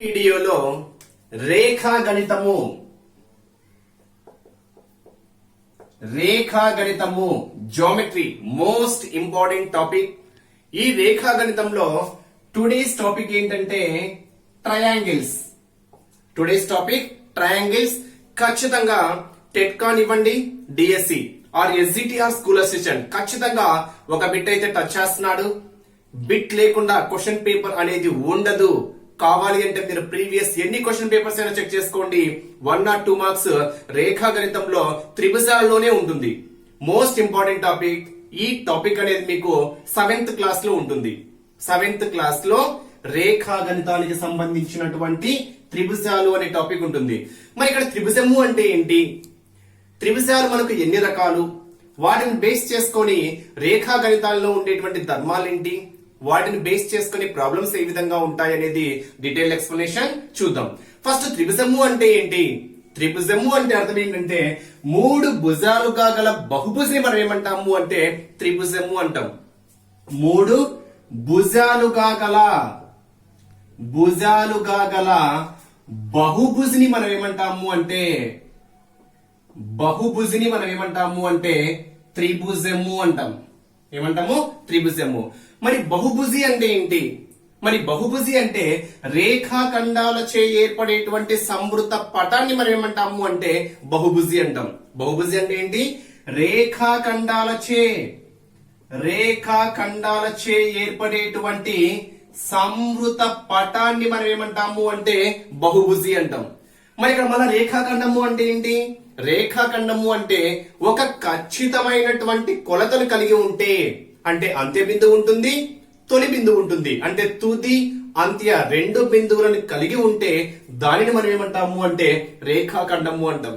వీడియోలో రేఖాగణితము geometry most important topic. ఈ రేఖాగణితంలో today's topic ఏంటంటే ట్రయాంగిల్స్. ఖచ్చితంగా టెట్ కానివ్వండి, డిఎస్సి ఆర్ ఎస్జిటిఆర్ స్కూల్ అసిస్టెంట్ ఖచ్చితంగా ఒక బిట్ అయితే టచ్ చేస్తున్నాడు. బిట్ లేకుండా క్వశ్చన్ పేపర్ అనేది ఉండదు. కావాలి అంటే మీరు ప్రీవియస్ ఎన్ని క్వశ్చన్ పేపర్స్ అయినా చెక్ చేసుకోండి, 1 or 2 మార్క్స్ రేఖాగణితంలో త్రిభుజాల్లోనే ఉంటుంది. Most important topic. ఈ టాపిక్ అనేది మీకు 7th క్లాస్ లో ఉంటుంది. 7th క్లాస్ లో రేఖాగణితానికి సంబంధించినటువంటి త్రిభుజాలు అనే టాపిక్ ఉంటుంది. మరి ఇక్కడ త్రిభుజము అంటే ఏంటి, త్రిభుజాలు మనకు ఎన్ని రకాలు, వాటిని బేస్ చేసుకొని రేఖాగణితాల్లో ఉండేటువంటి ధర్మాలేంటి, వాటిని బేస్ చేసుకుని ప్రాబ్లమ్స్ ఏ విధంగా ఉంటాయి అనేది డీటెయిల్ ఎక్స్ప్లెనేషన్ చూద్దాం. ఫస్ట్ త్రిభుజము అంటే ఏంటి? త్రిభుజము అంటే అర్థం ఏంటంటే 3 భుజాలుగా గల బహుభుజిని మనం ఏమంటాము అంటే త్రిభుజము అంటాం. 3 భుజాలుగా గల బహుభుజిని మనం ఏమంటాము అంటే త్రిభుజము అంటాం. ఏమంటాము? త్రిభుజము. మరి బహుభుజి అంటే ఏంటి? బహుభుజి అంటే రేఖాఖండాలచే ఏర్పడేటువంటి సంవృత పటాన్ని మనం ఏమంటాము అంటే బహుభుజి అంటాం. బహుభుజి అంటే ఏంటి? రేఖాఖండాలచే ఏర్పడేటువంటి సంవృత పటాన్ని మనం ఏమంటాము అంటే బహుభుజి అంటాం. మరి ఇక్కడ మళ్ళీ రేఖాఖండము అంటే ఏంటి? రేఖాఖండము అంటే ఒక ఖచ్చితమైనటువంటి కొలతను కలిగి ఉంటే, అంటే అంత్య బిందువు ఉంటుంది, తొలి బిందువు ఉంటుంది, అంటే తుది అంత్య 2 బిందువులను కలిగి ఉంటే దానిని మనం ఏమంటాము అంటే రేఖాఖండము అంటాం.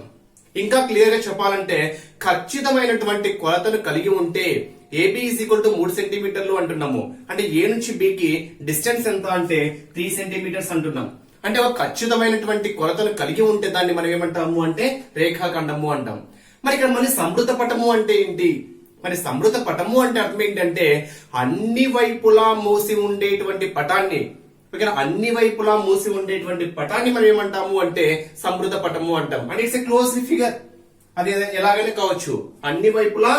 ఇంకా క్లియర్ గా చెప్పాలంటే ఖచ్చితమైనటువంటి కొలతను కలిగి ఉంటే ఏబి ఈజ్ ఈక్వల్ టు 3 సెంటీమీటర్లు అంటున్నాము. అంటే ఏ నుంచి బికి డిస్టెన్స్ ఎంత అంటే 3 సెంటీమీటర్స్ అంటున్నాం. అంటే ఒక ఖచ్చితమైనటువంటి కొలతను కలిగి ఉంటే దాన్ని మనం ఏమంటాము అంటే రేఖాఖండము అంటాం. మరి ఇక్కడ మన సంవృత పటము అంటే ఏంటి? సంవృత పటము అంటే అర్థం ఏంటంటే అన్ని వైపులా మూసి ఉండేటువంటి పటాన్ని, అన్ని వైపులా మూసి ఉండేటువంటి పటాన్ని మనం ఏమంటాము అంటే సంవృత పటము అంటాం. అంటే ఇట్స్ ఎ క్లోజ్డ్ ఫిగర్. అది ఎలాగైనా కావచ్చు, అన్ని వైపులా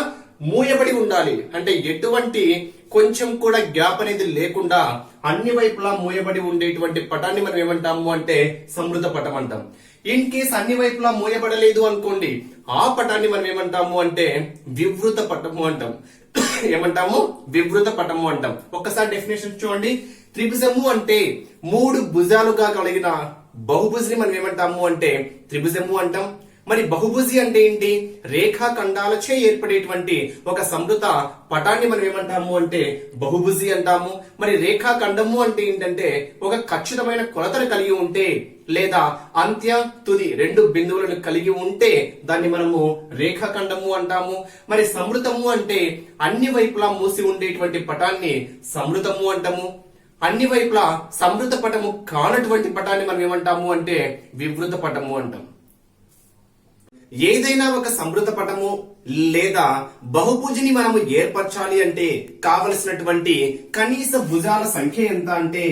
మూయబడి ఉండాలి, అంటే ఎటువంటి కొంచెం కూడా గ్యాప్ అనేది లేకుండా అన్ని వైపులా మూయబడి ఉండేటువంటి పటాన్ని మనం ఏమంటాము అంటే సంవృత పటం అంటాం. ఇన్ కేస్ అన్ని వైపులా మూయబడలేదు అనుకోండి, ఆ పటాన్ని మనం ఏమంటాము అంటే వివృత పటము అంటాం. ఏమంటాము? వివృత పటము అంటాం. ఒక్కసారి డెఫినేషన్ చూడండి. త్రిభుజము అంటే 3 భుజాలుగా కలిగిన బహుభుజిని మనం ఏమంటాము అంటే త్రిభుజము అంటాం. మరి బహుభుజి అంటే ఏంటి? రేఖాఖండాలచే ఏర్పడేటువంటి ఒక సంవృత పటాన్ని మనం ఏమంటాము అంటే బహుభుజి అంటాము. మరి రేఖాఖండము అంటే ఏంటంటే ఒక ఖచ్చితమైన కొలతను కలిగి ఉంటే, లేదా అంత్య తుది 2 బిందువులను కలిగి ఉంటే దాన్ని మనము రేఖాఖండము అంటాము. మరి సంవృతము అంటే అన్ని వైపులా మూసి ఉండేటువంటి పటాన్ని సంవృతము అంటాము. అన్ని వైపులా సంవృత పటము కానటువంటి పటాన్ని మనం ఏమంటాము అంటే వివృత పటము అంటాం. ఏదైనా ఒక సంవృత పటము లేదా బహుభుజిని మనము ఏర్పరచాలి అంటే కావలసినటువంటి కనీస భుజాల సంఖ్య ఎంత అంటే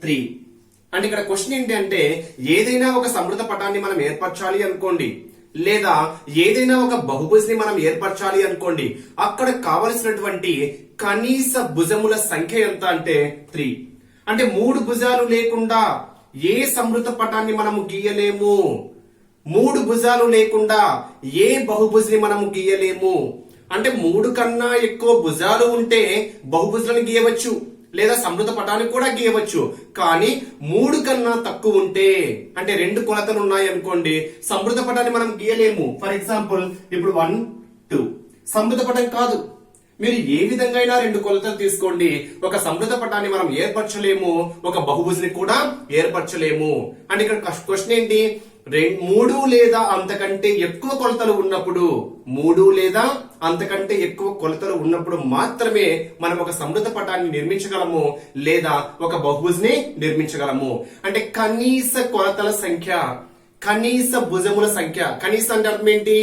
3. అంటే ఇక్కడ క్వశ్చన్ ఏంటి అంటే ఏదైనా ఒక సంవృత పటాన్ని మనం ఏర్పరచాలి అనుకోండి, లేదా ఏదైనా ఒక బహుభుజిని మనం ఏర్పరచాలి అనుకోండి, అక్కడ కావలసినటువంటి కనీస భుజముల సంఖ్య ఎంత అంటే 3. అంటే 3 భుజాలు లేకుండా ఏ సంవృత పటాన్ని మనము గీయలేము. 3 భుజాలు లేకుండా ఏ బహుభుజిని మనము గీయలేము. అంటే 3 కన్నా ఎక్కువ భుజాలు ఉంటే బహుభుజులను గీయవచ్చు, లేదా సంవృత పటాన్ని కూడా గీయవచ్చు. కానీ 3 కన్నా తక్కువ ఉంటే, అంటే 2 కొలతలు ఉన్నాయి అనుకోండి, సంవృత పటాన్ని మనం గీయలేము. ఫర్ ఎగ్జాంపుల్ ఇప్పుడు 1, 2 సంవృత పటం కాదు. మీరు ఏ విధంగా అయినా 2 కొలతలు తీసుకోండి, ఒక సంవృత పటాన్ని మనం ఏర్పరచలేము, ఒక బహుభుజిని కూడా ఏర్పరచలేము. అంటే ఇక్కడ క్వశ్చన్ ఏంటి? 3 లేదా అంతకంటే ఎక్కువ కొలతలు ఉన్నప్పుడు మాత్రమే మనం ఒక సంవృత పటాన్ని నిర్మించగలము, లేదా ఒక బహుభుజిని నిర్మించగలము. అంటే కనీస కొలతల సంఖ్య, కనీస భుజముల సంఖ్య. కనీస అంటే అర్థం ఏంటి?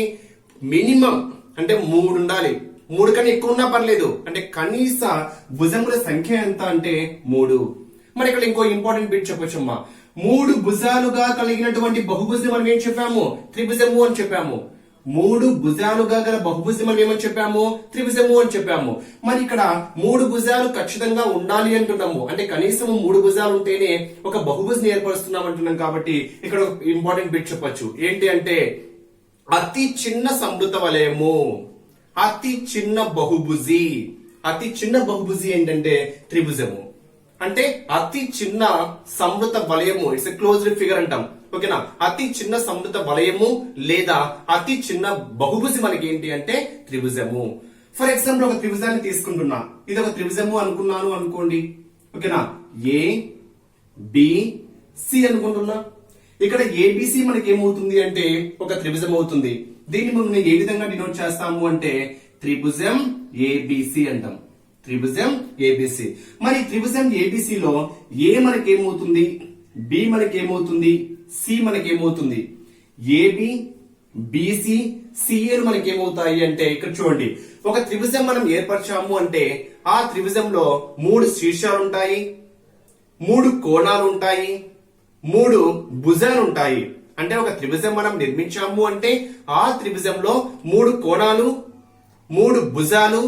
మినిమం అంటే 3 ఉండాలి. 3 కన్నా ఎక్కువ ఉన్నా పర్లేదు. అంటే కనీస భుజముల సంఖ్య ఎంత అంటే 3. మరి ఇక్కడ ఇంకో ఇంపార్టెంట్ బిట్ చెప్పొచ్చమ్మా. 3 భుజాలుగా కలిగినటువంటి బహుభుజం మనం ఏం చెప్పాము? త్రిభుజము అని చెప్పాము. 3 భుజాలుగా గల బహుభుజం మనం ఏమని చెప్పాము? త్రిభుజము అని చెప్పాము. మరి ఇక్కడ 3 భుజాలు ఖచ్చితంగా ఉండాలి అంటున్నాము. అంటే కనీసం 3 భుజాలు ఉంటేనే ఒక బహుభుజం ఏర్పరుస్తున్నాం అంటున్నాం. కాబట్టి ఇక్కడ ఇంపార్టెంట్ బిట్ చెప్పొచ్చు. ఏంటి అంటే అతి చిన్న సంవృత వలయము, అతి చిన్న బహుభుజి. అతి చిన్న బహుభుజి ఏంటంటే త్రిభుజము. అంటే అతి చిన్న సంవృత వలయము, ఇట్స్ ఎ క్లోజ్డ్ ఫిగర్ అంటాం. ఓకేనా? అతి చిన్న సంవృత వలయము లేదా అతి చిన్న బహుభుజి మనకి ఏంటి అంటే త్రిభుజము. ఫర్ ఎగ్జాంపుల్ ఒక త్రిభుజాన్ని తీసుకుంటున్నా. ఇది ఒక త్రిభుజము అనుకున్నాను అనుకోండి. ఓకేనా? ఏ బి సి అనుకుంటున్నా. ఇక్కడ ఏబిసి మనకి ఏమవుతుంది అంటే ఒక త్రిభుజం అవుతుంది. దీన్ని మనం ఏ విధంగా డినోట్ చేస్తాము అంటే త్రిభుజం ఏబిసి అంటాం. త్రిభుజం ఏబిసి. మరి త్రిభుజం ఏబిసి లో ఏ మనకేమవుతుంది, బి మనకేమవుతుంది, సి మనకేమవుతుంది? ఏబి బిసి సిఏలు మనకేమవుతాయి అంటే ఇక్కడ చూడండి, ఒక త్రిభుజం మనం ఏర్పరచాము అంటే ఆ త్రిభుజంలో 3 శీర్షాలు ఉంటాయి, 3 కోణాలు ఉంటాయి, 3 భుజాలు ఉంటాయి. అంటే ఒక త్రిభుజం మనం నిర్మించాము అంటే ఆ త్రిభుజంలో 3 కోణాలు, 3 భుజాలు,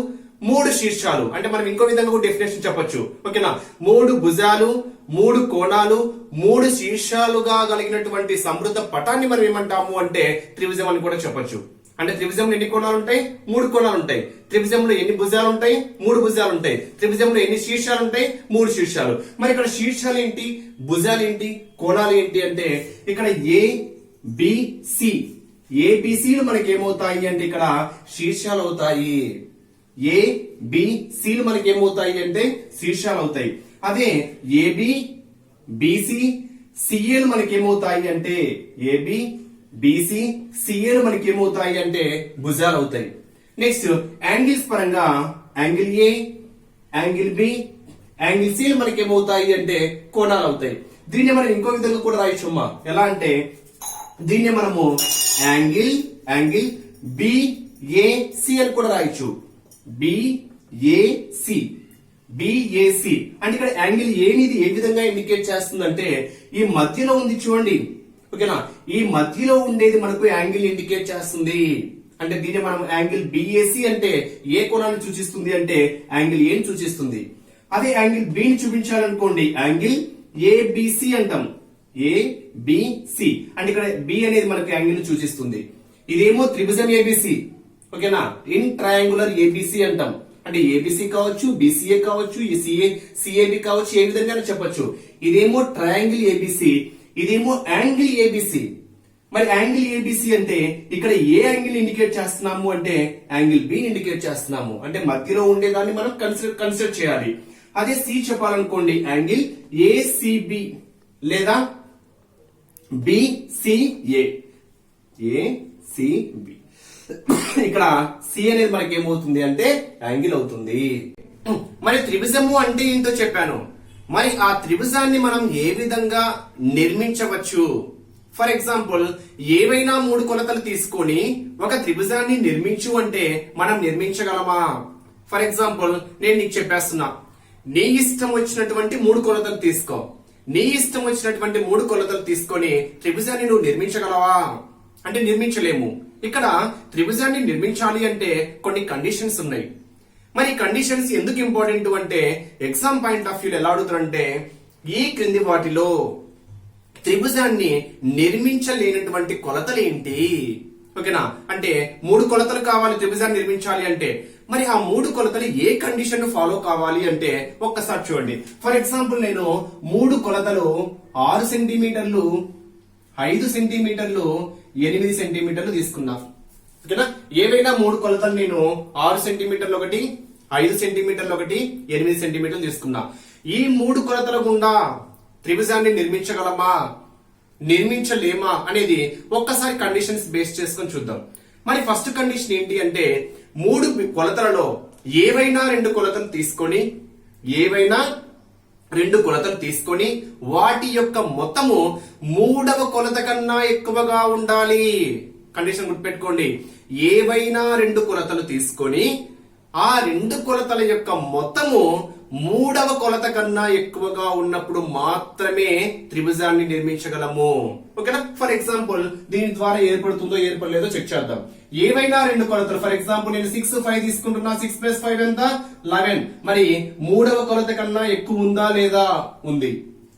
3 శీర్షాలు. అంటే మనం ఇంకో విధంగా కూడా డెఫినేషన్ చెప్పొచ్చు. ఓకేనా? 3 భుజాలు, 3 కోణాలు, 3 శీర్షాలుగా కలిగినటువంటి సమృద్ధ పటాన్ని మనం ఏమంటాము అంటే త్రిభుజం అని కూడా చెప్పొచ్చు. అంటే త్రిభుజంలో ఎన్ని కోణాలు ఉంటాయి? 3 కోణాలు ఉంటాయి. త్రిభుజంలో ఎన్ని భుజాలు ఉంటాయి? 3 భుజాలు ఉంటాయి. త్రిభుజంలో ఎన్ని శీర్షాలు ఉంటాయి? 3 శీర్షాలు. మరి ఇక్కడ శీర్షాలు ఏంటి, భుజాలు ఏంటి, కోణాలు ఏంటి అంటే ఇక్కడ ఏ బి సి, ఏబిసిలు మనకి ఏమవుతాయి అంటే ఇక్కడ శీర్షాలు అవుతాయి. ఏ బి సిలు మనకి ఏమవుతాయి అంటే శీర్షాలు అవుతాయి. అదే ఏబి బిసి సిఏలు మనకి ఏమవుతాయి అంటే ఏబి బిసి సిఏలు మనకి ఏమవుతాయి అంటే భుజాలు అవుతాయి. నెక్స్ట్ యాంగిల్స్ పరంగా angle A, angle B, angle C మనకి ఏమవుతాయి అంటే కోణాలు అవుతాయి. దీన్ని మనం ఇంకో విధంగా కూడా రాయొచ్చమ్మా. ఎలా అంటే దీన్ని మనము యాంగిల్ బిఏసి అని కూడా రాయొచ్చు. బిఏసి బిఏసి అంటే ఇక్కడ యాంగిల్ ఏనిది ఏ విధంగా ఇండికేట్ చేస్తుందంటే ఈ మధ్యలో ఉంది చూడండి. ఓకేనా? ఈ మధ్యలో ఉండేది మనకు యాంగిల్ ఇండికేట్ చేస్తుంది. అంటే దీన్ని మనం యాంగిల్ బిఏసి అంటే ఏ కోణాన్ని సూచిస్తుంది అంటే యాంగిల్ ఏని సూచిస్తుంది. అదే యాంగిల్ బిని చూపించాలనుకోండి యాంగిల్ ఏబిసి అంటాం. ఏబిసి అంటే ఇక్కడ బి అనేది మనకు యాంగిల్ సూచిస్తుంది. ఇదేమో త్రిభుజం ఏబిసి. ఓకేనా? ఇన్ ట్రయాంగులర్ ఏబిసి అంటాం. అంటే ఏబిసి కావచ్చు, బిసిఏ కావచ్చు, సిఏబి కావచ్చు, ఏ విధంగా చెప్పొచ్చు. ఇదేమో ట్రయాంగిల్ ఏబిసి, ఇదేమో యాంగిల్ ఏబిసి. మరి యాంగిల్ ఏబిసి అంటే ఇక్కడ ఏ యాంగిల్ ఇండికేట్ చేస్తున్నాము అంటే యాంగిల్ బి ఇండికేట్ చేస్తున్నాము. అంటే మధ్యలో ఉండేదాన్ని మనం కన్సిడర్ చేయాలి. అదే సి చెప్పాలనుకోండి యాంగిల్ ఏసిబి లేదా బిసిఏ, ఏసిబి. ఇక్కడ సి అనేది మనకి ఏమవుతుంది అంటే యాంగిల్ అవుతుంది. మరి త్రిభుజము అంటే ఏంటో చెప్పాను. మరి ఆ త్రిభుజాన్ని మనం ఏ విధంగా నిర్మించవచ్చు? ఫర్ ఎగ్జాంపుల్ ఏవైనా 3 కొలతలు తీసుకొని ఒక త్రిభుజాన్ని నిర్మించు అంటే మనం నిర్మించగలమా? ఫర్ ఎగ్జాంపుల్ నేను నీకు చెప్పేస్తున్నా, నీ ఇష్టం వచ్చినటువంటి 3 కొలతలు తీసుకో. నీ ఇష్టం వచ్చినటువంటి 3 కొలతలు తీసుకొని త్రిభుజాన్ని నువ్వు నిర్మించగలవా అంటే నిర్మించలేము. ఇక్కడ త్రిభుజాన్ని నిర్మించాలి అంటే కొన్ని కండిషన్స్ ఉన్నాయి. మరి కండిషన్స్ ఎందుకు ఇంపార్టెంట్ అంటే ఎగ్జామ్ పాయింట్ ఆఫ్ వ్యూ ఎలా అడుగుతారంటే ఈ క్రింది వాటిలో త్రిభుజాన్ని నిర్మించలేనటువంటి కొలతలు ఏంటి? ఓకేనా? అంటే 3 కొలతలు కావాలి త్రిభుజాన్ని నిర్మించాలి అంటే. మరి ఆ 3 కొలతలు ఏ కండిషన్ ఫాలో కావాలి అంటే ఒక్కసారి చూడండి. ఫర్ ఎగ్జాంపుల్ నేను 3 కొలతలు 6 సెంటీమీటర్లు, 5 సెంటీమీటర్లు, 8 సెంటీమీటర్లు తీసుకున్నా. ఓకేనా? ఏవైనా 3 కొలతలు నేను 6 సెంటీమీటర్లు ఒకటి, 5 సెంటీమీటర్లు ఒకటి, 8 సెంటీమీటర్లు తీసుకున్నా. ఈ 3 కొలతల గుండా త్రిభుజాన్ని నిర్మించగలమా నిర్మించలేమా అనేది ఒక్కసారి కండిషన్స్ బేస్ చేసుకొని చూద్దాం. మరి ఫస్ట్ కండిషన్ ఏంటి అంటే 3 కొలతలలో ఏవైనా 2 కొలతలు తీసుకొని వాటి యొక్క మొత్తము 3వ కొలత కన్నా ఎక్కువగా ఉండాలి. కండిషన్ గుర్తుపెట్టుకోండి. ఏవైనా 2 కొలతలు తీసుకొని ఆ రెండు కొలతల యొక్క మొత్తము మూడవ కొలత కన్నా ఎక్కువగా ఉన్నప్పుడు మాత్రమే త్రిభుజాన్ని నిర్మించగలము. ఓకేనా? ఫర్ ఎగ్జాంపుల్ దీని ద్వారా ఏర్పడుతుందో ఏర్పడలేదో చెక్ చేద్దాం. ఏవైనా రెండు కొలతలు, ఫర్ ఎగ్జాంపుల్ నేను 6, 5 తీసుకుంటున్నా. 6 + 5 ఎంత? 11. మరి మూడవ కొలత కన్నా ఎక్కువ ఉందా లేదా? ఉంది.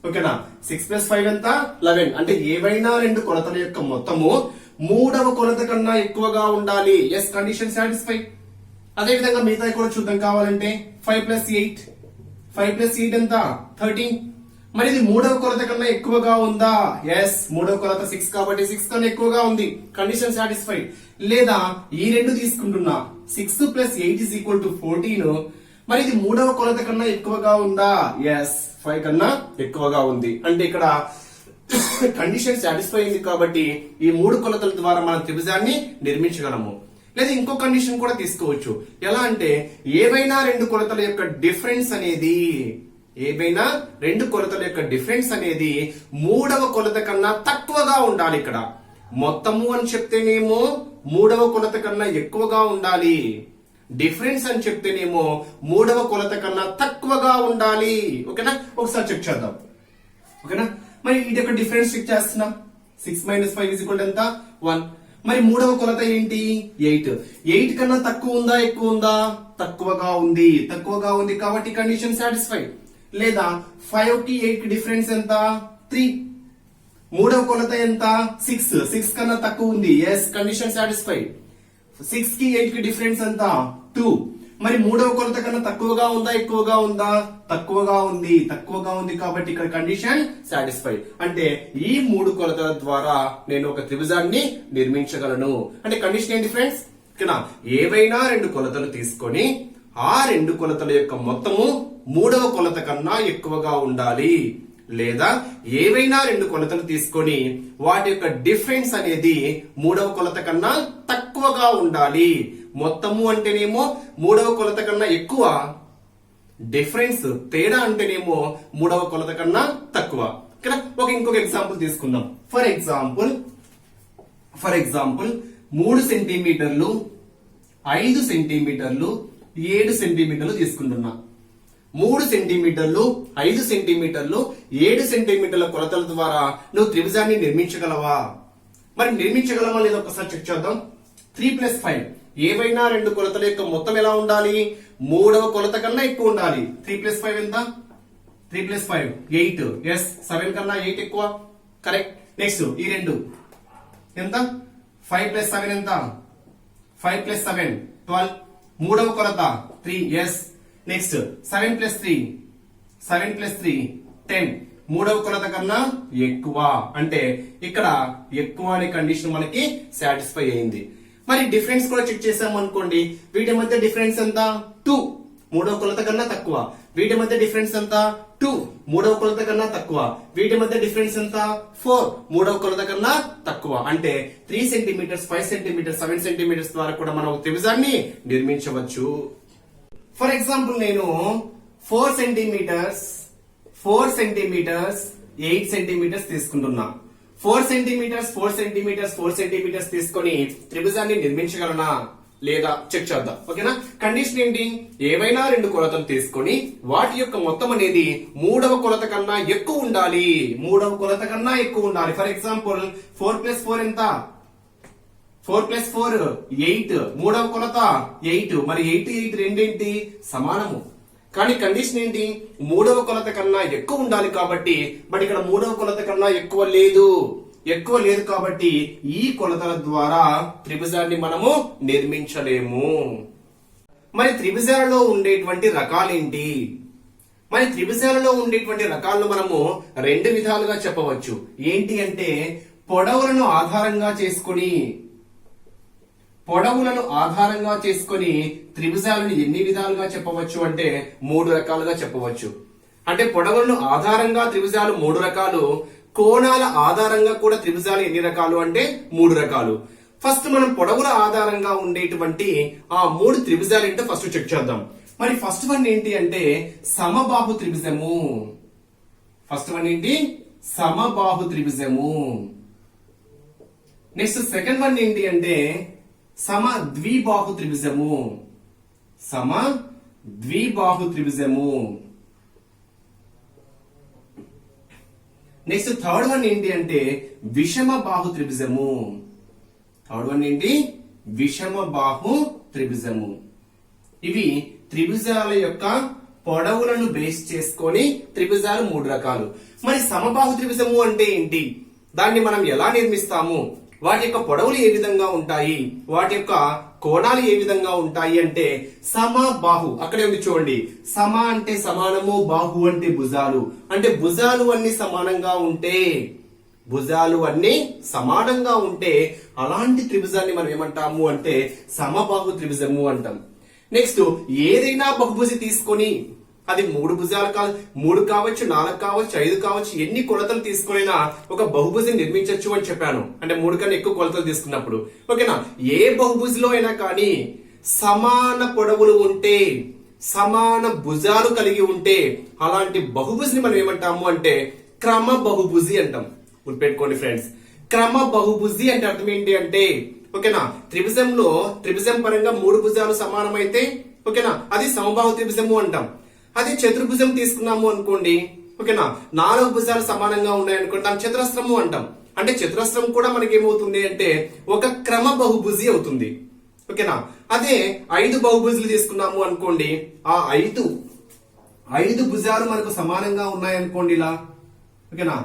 ఓకేనా? 6 + 5 ఎంత? 11. అంటే ఏవైనా రెండు కొలతల యొక్క మొత్తము మూడవ కొలత కన్నా ఎక్కువగా ఉండాలి. Yes, condition satisfy. అదే విధంగా మిగతా కూడా చూద్దాం కావాలంటే. 5 + 8 ఎంత? 13. మరి ఇది మూడవ కొలత కన్నా ఎక్కువగా ఉందా? ఎస్, మూడవ కొలత 6 కాబట్టి 6 కన్నా ఎక్కువగా ఉంది. Condition satisfied. లేదా ఈ రెండు తీసుకుంటున్నా. 6 + 8 = 14. మరి ఇది మూడవ కొలత కన్నా ఎక్కువగా ఉందా? ఎస్, 5 కన్నా ఎక్కువగా ఉంది. అంటే ఇక్కడ కండిషన్ సాటిస్ఫై అయింది కాబట్టి ఈ మూడు కొలతల ద్వారా మనం త్రిభుజాన్ని నిర్మించగలము. లేదా ఇంకో కండిషన్ కూడా తీసుకోవచ్చు. ఎలా అంటే ఏవైనా రెండు కొలతల యొక్క డిఫరెన్స్ అనేది మూడవ కొలత కన్నా తక్కువగా ఉండాలి. ఇక్కడ మొత్తము అని చెప్తేనేమో మూడవ కొలత కన్నా ఎక్కువగా ఉండాలి. డిఫరెన్స్ అని చెప్తేనేమో మూడవ కొలత కన్నా తక్కువగా ఉండాలి. ఓకేనా? ఒకసారి చెక్ చేద్దాం. ఓకేనా? మరి ఇది యొక్క డిఫరెన్స్ చెక్ చేస్తున్నా. 6 - 5 = ఎంత? 1. మరి మూడవ కొలత ఏంటి? 8. 8 కన్నా తక్కువ ఉందా ఎక్కువ ఉందా? తక్కువగా ఉంది కాబట్టి కండిషన్ సాటిస్ఫైడ్. లేదా 5 కి 8 కి డిఫరెన్స్ ఎంత? 3. మూడవ కొలత ఎంత? 6 కన్నా తక్కువ ఉంది. Yes, condition satisfied. 6 కి 8 కి డిఫరెన్స్ ఎంత? 2. మరి మూడవ కొలత కన్నా తక్కువగా ఉందా ఎక్కువగా ఉందా? తక్కువగా ఉంది కాబట్టి ఇక్కడ కండిషన్ సాటిస్ఫైడ్. అంటే ఈ మూడు కొలతల ద్వారా నేను ఒక త్రిభుజాన్ని నిర్మించగలను. అంటే కండిషన్ ఏంటి ఫ్రెండ్స్? ఏవైనా రెండు కొలతలు తీసుకొని ఆ రెండు కొలతల యొక్క మొత్తము మూడవ కొలత కన్నా ఎక్కువగా ఉండాలి. లేదా ఏవైనా రెండు కొలతలు తీసుకొని వాటి యొక్క డిఫరెన్స్ అనేది మూడవ కొలత కన్నా తక్కువగా ఉండాలి. మొత్తము అంటేనేమో మూడవ కొలత కన్నా ఎక్కువ, డిఫరెన్స్ తేడా అంటేనేమో మూడవ కొలత కన్నా తక్కువ. ఇంకొక ఎగ్జాంపుల్ తీసుకుందాం. ఫర్ ఎగ్జాంపుల్ 3 సెంటీమీటర్లు, 5 సెంటీమీటర్లు, 7 సెంటీమీటర్లు తీసుకుంటున్నా. 3 సెంటీమీటర్లు, 5 సెంటీమీటర్లు, 7 సెంటీమీటర్ల కొలతల ద్వారా నువ్వు త్రిభుజాన్ని నిర్మించగలవా? మరి నిర్మించగలవా లేదా ఒకసారి చెక్ చేద్దాం. 3 + 5 ఏవైనా రెండు కొలతల యొక్క మొత్తం ఎలా ఉండాలి? మూడవ కొలత కన్నా ఎక్కువ ఉండాలి. 3 + 5 ఎంత? 3 + 5 8. ఎస్, 7 కన్నా 8 ఎక్కువ. కరెక్ట్. నెక్స్ట్ ఈ రెండు ఎంత? 5 + 7 ఎంత? 5 + 7 12. మూడవ కొలత 3. ఎస్. నెక్స్ట్ 7 + 3 10. మూడవ కొలత కన్నా ఎక్కువ. అంటే ఇక్కడ ఎక్కువ అనే కండిషన్ మనకి సాటిస్ఫై అయింది. మరి డిఫరెన్స్ కూడా చెక్ చేసాము అనుకోండి. వీటి మధ్య డిఫరెన్స్ ఎంత? 2. మూడవ కొలత కన్నా తక్కువ. వీటి మధ్య డిఫరెన్స్ ఎంత? 2. మూడవ కొలత కన్నా తక్కువ. వీటి మధ్య డిఫరెన్స్ ఎంత? 4. మూడవ కొలత కన్నా తక్కువ. అంటే 3 సెంటీమీటర్స్, 5 సెంటీమీటర్స్, 7 సెంటీమీటర్స్ ద్వారా కూడా మనం త్రిభుజాన్ని నిర్మించవచ్చు. ఫర్ ఎగ్జాంపుల్ నేను 4 సెంటీమీటర్స్, 8 సెంటీమీటర్స్ తీసుకుంటున్నా. 4 సెంటీమీటర్స్ తీసుకొని త్రిభుజాన్ని నిర్మించగలనా లేదా చెక్ చేద్దాం. ఓకేనా? కండిషన్ ఏంటి? ఏవైనా రెండు కొలతలు తీసుకొని వాటి యొక్క మొత్తం అనేది మూడవ కొలత కన్నా ఎక్కువ ఉండాలి. ఫర్ ఎగ్జాంపుల్ 4 + 4 ఎంత? 4 + 4 8. మూడవ కొలత 8. మరి 8 రెండేంటి? సమానము. కానీ కండిషన్ ఏంటి? మూడవ కొలత కన్నా ఎక్కువ ఉండాలి కాబట్టి. బట్ ఇక్కడ మూడవ కొలత కన్నా ఎక్కువ లేదు కాబట్టి ఈ కొలతల ద్వారా త్రిభుజాన్ని మనము నిర్మించలేము. మరి త్రిభుజాలలో ఉండేటువంటి రకాలేంటి? మరి త్రిభుజాలలో ఉండేటువంటి రకాలను మనము రెండు విధాలుగా చెప్పవచ్చు. ఏంటి అంటే పొడవులను ఆధారంగా చేసుకొని త్రిభుజాలను ఎన్ని విధాలుగా చెప్పవచ్చు అంటే 3 రకాలుగా చెప్పవచ్చు. అంటే పొడవులను ఆధారంగా త్రిభుజాలు 3 రకాలు, కోణాల ఆధారంగా కూడా త్రిభుజాలు ఎన్ని రకాలు అంటే 3 రకాలు. ఫస్ట్ మనం పొడవుల ఆధారంగా ఉండేటువంటి ఆ 3 త్రిభుజాలు ఏంటో ఫస్ట్ చెక్ చేద్దాం. మరి ఫస్ట్ వన్ ఏంటి అంటే సమబాహు త్రిభుజము. నెక్స్ట్ సెకండ్ వన్ ఏంటి అంటే సమద్విబాహు త్రిభుజము. సమ ద్విబాహు త్రిభుజము. నెక్స్ట్ థర్డ్ వన్ ఏంటి అంటే విషమ బాహు త్రిభుజము. థర్డ్ వన్ ఏంటి విషమ బాహు త్రిభుజము. ఇవి త్రిభుజాల యొక్క పొడవులను బేస్ చేసుకొని త్రిభుజాలు 3 రకాలు. మరి సమబాహు త్రిభుజము అంటే ఏంటి, దాన్ని మనం ఎలా నిర్మిస్తాము, వాటి యొక్క పొడవులు ఏ విధంగా ఉంటాయి, వాటి యొక్క కోణాలు ఏ విధంగా ఉంటాయి అంటే సమబాహు అక్కడే ఉంది చూడండి. సమ అంటే సమానము, బాహు అంటే భుజాలు. అంటే భుజాలు అన్ని సమానంగా ఉంటే, భుజాలు అన్ని సమానంగా ఉంటే అలాంటి త్రిభుజాన్ని మనం ఏమంటాము అంటే సమబాహు త్రిభుజము అంటాం. నెక్స్ట్ ఏదైనా బహుభుజి తీసుకొని అది 3 భుజాలు కాదు, 3 కావచ్చు, 4 కావచ్చు, 5 కావచ్చు, ఎన్ని కొలతలు తీసుకునైనా ఒక బహుభుజిని నిర్మించవచ్చు అని చెప్పాను. అంటే 3 కన్నా ఎక్కువ కొలతలు తీసుకున్నప్పుడు ఓకేనా. ఏ బహుభుజిలో అయినా కానీ సమాన పొడవులు ఉంటే, సమాన భుజాలు కలిగి ఉంటే అలాంటి బహుభుజిని మనం ఏమంటాము అంటే క్రమ బహుభుజి అంటాం. గుర్తుపెట్టుకోండి ఫ్రెండ్స్, క్రమ బహుభుజి అంటే అర్థం ఏంటి అంటే ఓకేనా, త్రిభుజం పరంగా 3 భుజాలు సమానమైతే ఓకేనా అది సమబాహు త్రిభుజము అంటాం. అదే చతుర్భుజం తీసుకున్నాము అనుకోండి ఓకేనా, 4 భుజాలు సమానంగా ఉన్నాయనుకోండి దాన్ని చతురస్రము అంటాం. అంటే చతురస్రం కూడా మనకి ఏమవుతుంది అంటే ఒక క్రమ బహుభుజి అవుతుంది ఓకేనా. అదే 5 బహుభుజులు తీసుకున్నాము అనుకోండి, ఆ 5 భుజాలు మనకు సమానంగా ఉన్నాయనుకోండి ఇలా ఓకేనా,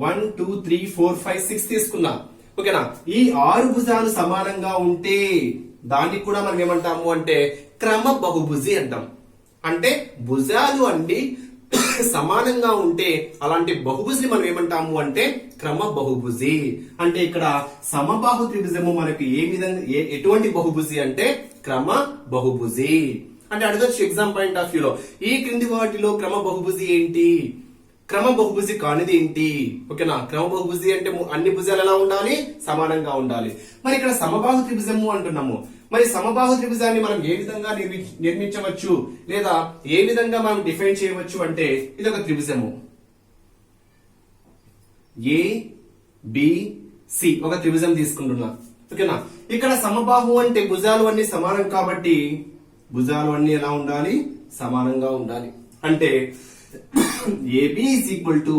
1 2 3 4 5 6 తీసుకున్నాం ఓకేనా. ఈ 6 భుజాలు సమానంగా ఉంటే దాన్ని కూడా మనం ఏమంటాము అంటే క్రమ బహుభుజి అంటాం. అంటే భుజాలు అన్ని సమానంగా ఉంటే అలాంటి బహుభుజిని మనం ఏమంటాము అంటే క్రమ బహుభుజి. అంటే ఇక్కడ సమబాహు త్రిభుజము మనకు ఏ విధంగా ఎటువంటి బహుభుజి అంటే క్రమ బహుభుజి. అంటే అడగచ్చు ఎగ్జామ్ పాయింట్ ఆఫ్ వ్యూలో, ఈ క్రింది వాటిలో క్రమ బహుభుజి ఏంటి, క్రమ బహుభుజి కానిది ఏంటి ఓకేనా. క్రమ బహుభుజి అంటే అన్ని భుజాలు ఎలా ఉండాలి, సమానంగా ఉండాలి. మరి ఇక్కడ సమబాహు త్రిభుజము అంటున్నాము. మరి సమబాహు త్రిభుజాన్ని మనం ఏ విధంగా నిర్మించవచ్చు లేదా ఏ విధంగా మనం డిఫైన్ చేయవచ్చు అంటే ఇది ఒక త్రిభుజము ఏ బి సి, ఒక త్రిభుజం తీసుకుంటున్నా ఓకేనా. ఇక్కడ సమబాహు అంటే భుజాలు అన్ని సమానం కాబట్టి భుజాలు అన్ని ఎలా ఉండాలి, సమానంగా ఉండాలి. అంటే AB is equal to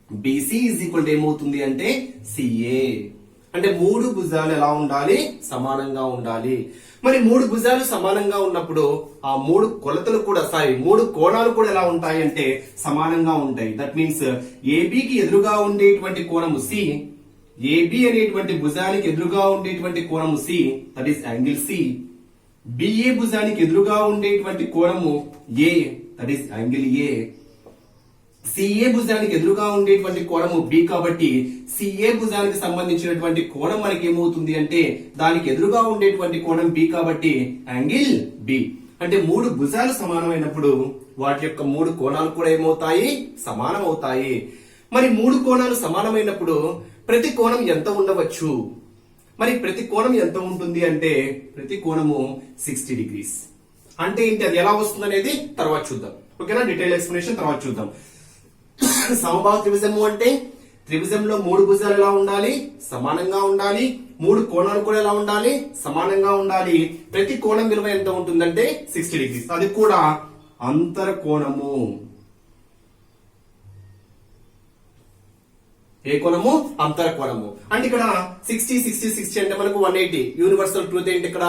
BC is equal to ఏమవుతుంది అంటే సిఏ. అంటే 3 భుజాలు ఎలా ఉండాలి, సమానంగా ఉండాలి. మరి 3 భుజాలు సమానంగా ఉన్నప్పుడు ఆ 3 కొలతలు కూడా 3 కోణాలు కూడా ఎలా ఉంటాయి అంటే సమానంగా ఉంటాయి. దట్ మీన్స్ ఏబికి ఎదురుగా ఉండేటువంటి కోణము సి, ఏబి అనేటువంటి భుజానికి ఎదురుగా ఉండేటువంటి కోణము C, that is angle C. BA భుజానికి ఎదురుగా ఉండేటువంటి కోణము A, that is angle A. CA భుజానికి ఎదురుగా ఉండేటువంటి కోణము బి కాబట్టి సిఏ భుజానికి సంబంధించినటువంటి కోణం మనకి ఏమవుతుంది అంటే దానికి ఎదురుగా ఉండేటువంటి కోణం బి కాబట్టి యాంగిల్ బి. అంటే 3 భుజాలు సమానమైనప్పుడు వాటి యొక్క 3 కోణాలు కూడా ఏమవుతాయి, సమానం అవుతాయి. మరి 3 కోణాలు సమానమైనప్పుడు ప్రతి కోణం ఎంత ఉండవచ్చు, మరి ప్రతి కోణం ఎంత ఉంటుంది అంటే ప్రతి కోణము 60 degrees. అంటే ఏంటి, అది ఎలా వస్తుంది అనేది తర్వాత చూద్దాం ఓకేనా, డీటెయిల్ ఎక్స్ప్లెనేషన్ తర్వాత చూద్దాం. సమబాహు త్రిభుజము అంటే త్రిభుజంలో 3 భుజాలు ఎలా ఉండాలి, సమానంగా ఉండాలి. 3 కోణాలు కూడా ఎలా ఉండాలి, సమానంగా ఉండాలి. ప్రతి కోణం విలువ ఎంత ఉంటుందంటే 60 degrees. అది కూడా అంతర కోణము. ఏ కోణము, అంతర కోణము. అంటే ఇక్కడ 60 60 60 అంటే మనకు 180. యూనివర్సల్ ట్రూత్ ఏంటి, ఇక్కడ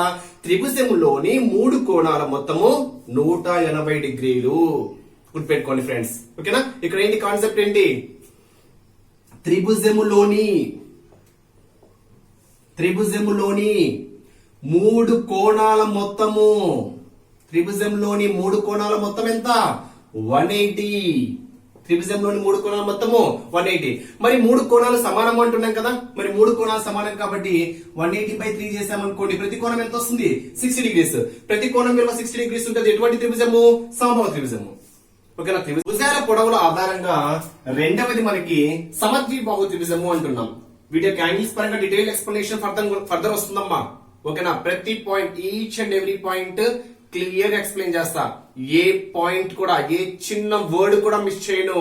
త్రిభుజంలోని 3 కోణాల మొత్తము 180 డిగ్రీలు. గుర్తుపెట్టుకోండి ఫ్రెండ్స్ ఓకేనా. ఇక్కడ ఏంటి కాన్సెప్ట్ ఏంటి, త్రిభుజములోని 3 కోణాల మొత్తము, త్రిభుజంలోని 3 కోణాల మొత్తం ఎంత 180. త్రిభుజంలోని 3 కోణాల మొత్తము 180. మరి 3 కోణాలు సమానం అంటున్నాం కదా, మరి 3 కోణాలు సమానం కాబట్టి 180/3 చేసామనుకోండి ప్రతి కోణం ఎంత వస్తుంది 60 degrees. ప్రతి కోణం విలువ 60 degrees ఉంటుంది. ఎటువంటి త్రిభుజము, సమబాహు త్రిభుజము ఓకేనా. త్రిభుజాల పొడవుల ఆధారంగా రెండవది మనకి సమద్విబాహు త్రిభుజము అంటున్నాం. వీటి యొక్క యాంగిల్స్ పరంగా డీటెయిల్ ఎక్స్ప్లెనేషన్ ఫర్దర్ వస్తుందమ్మా ఓకేనా. ప్రతి point each and every point clear గా ఎక్స్ప్లెయిన్ చేస్తా. ఏ పాయింట్ కూడా, ఏ చిన్న వర్డ్ కూడా మిస్ చేయను.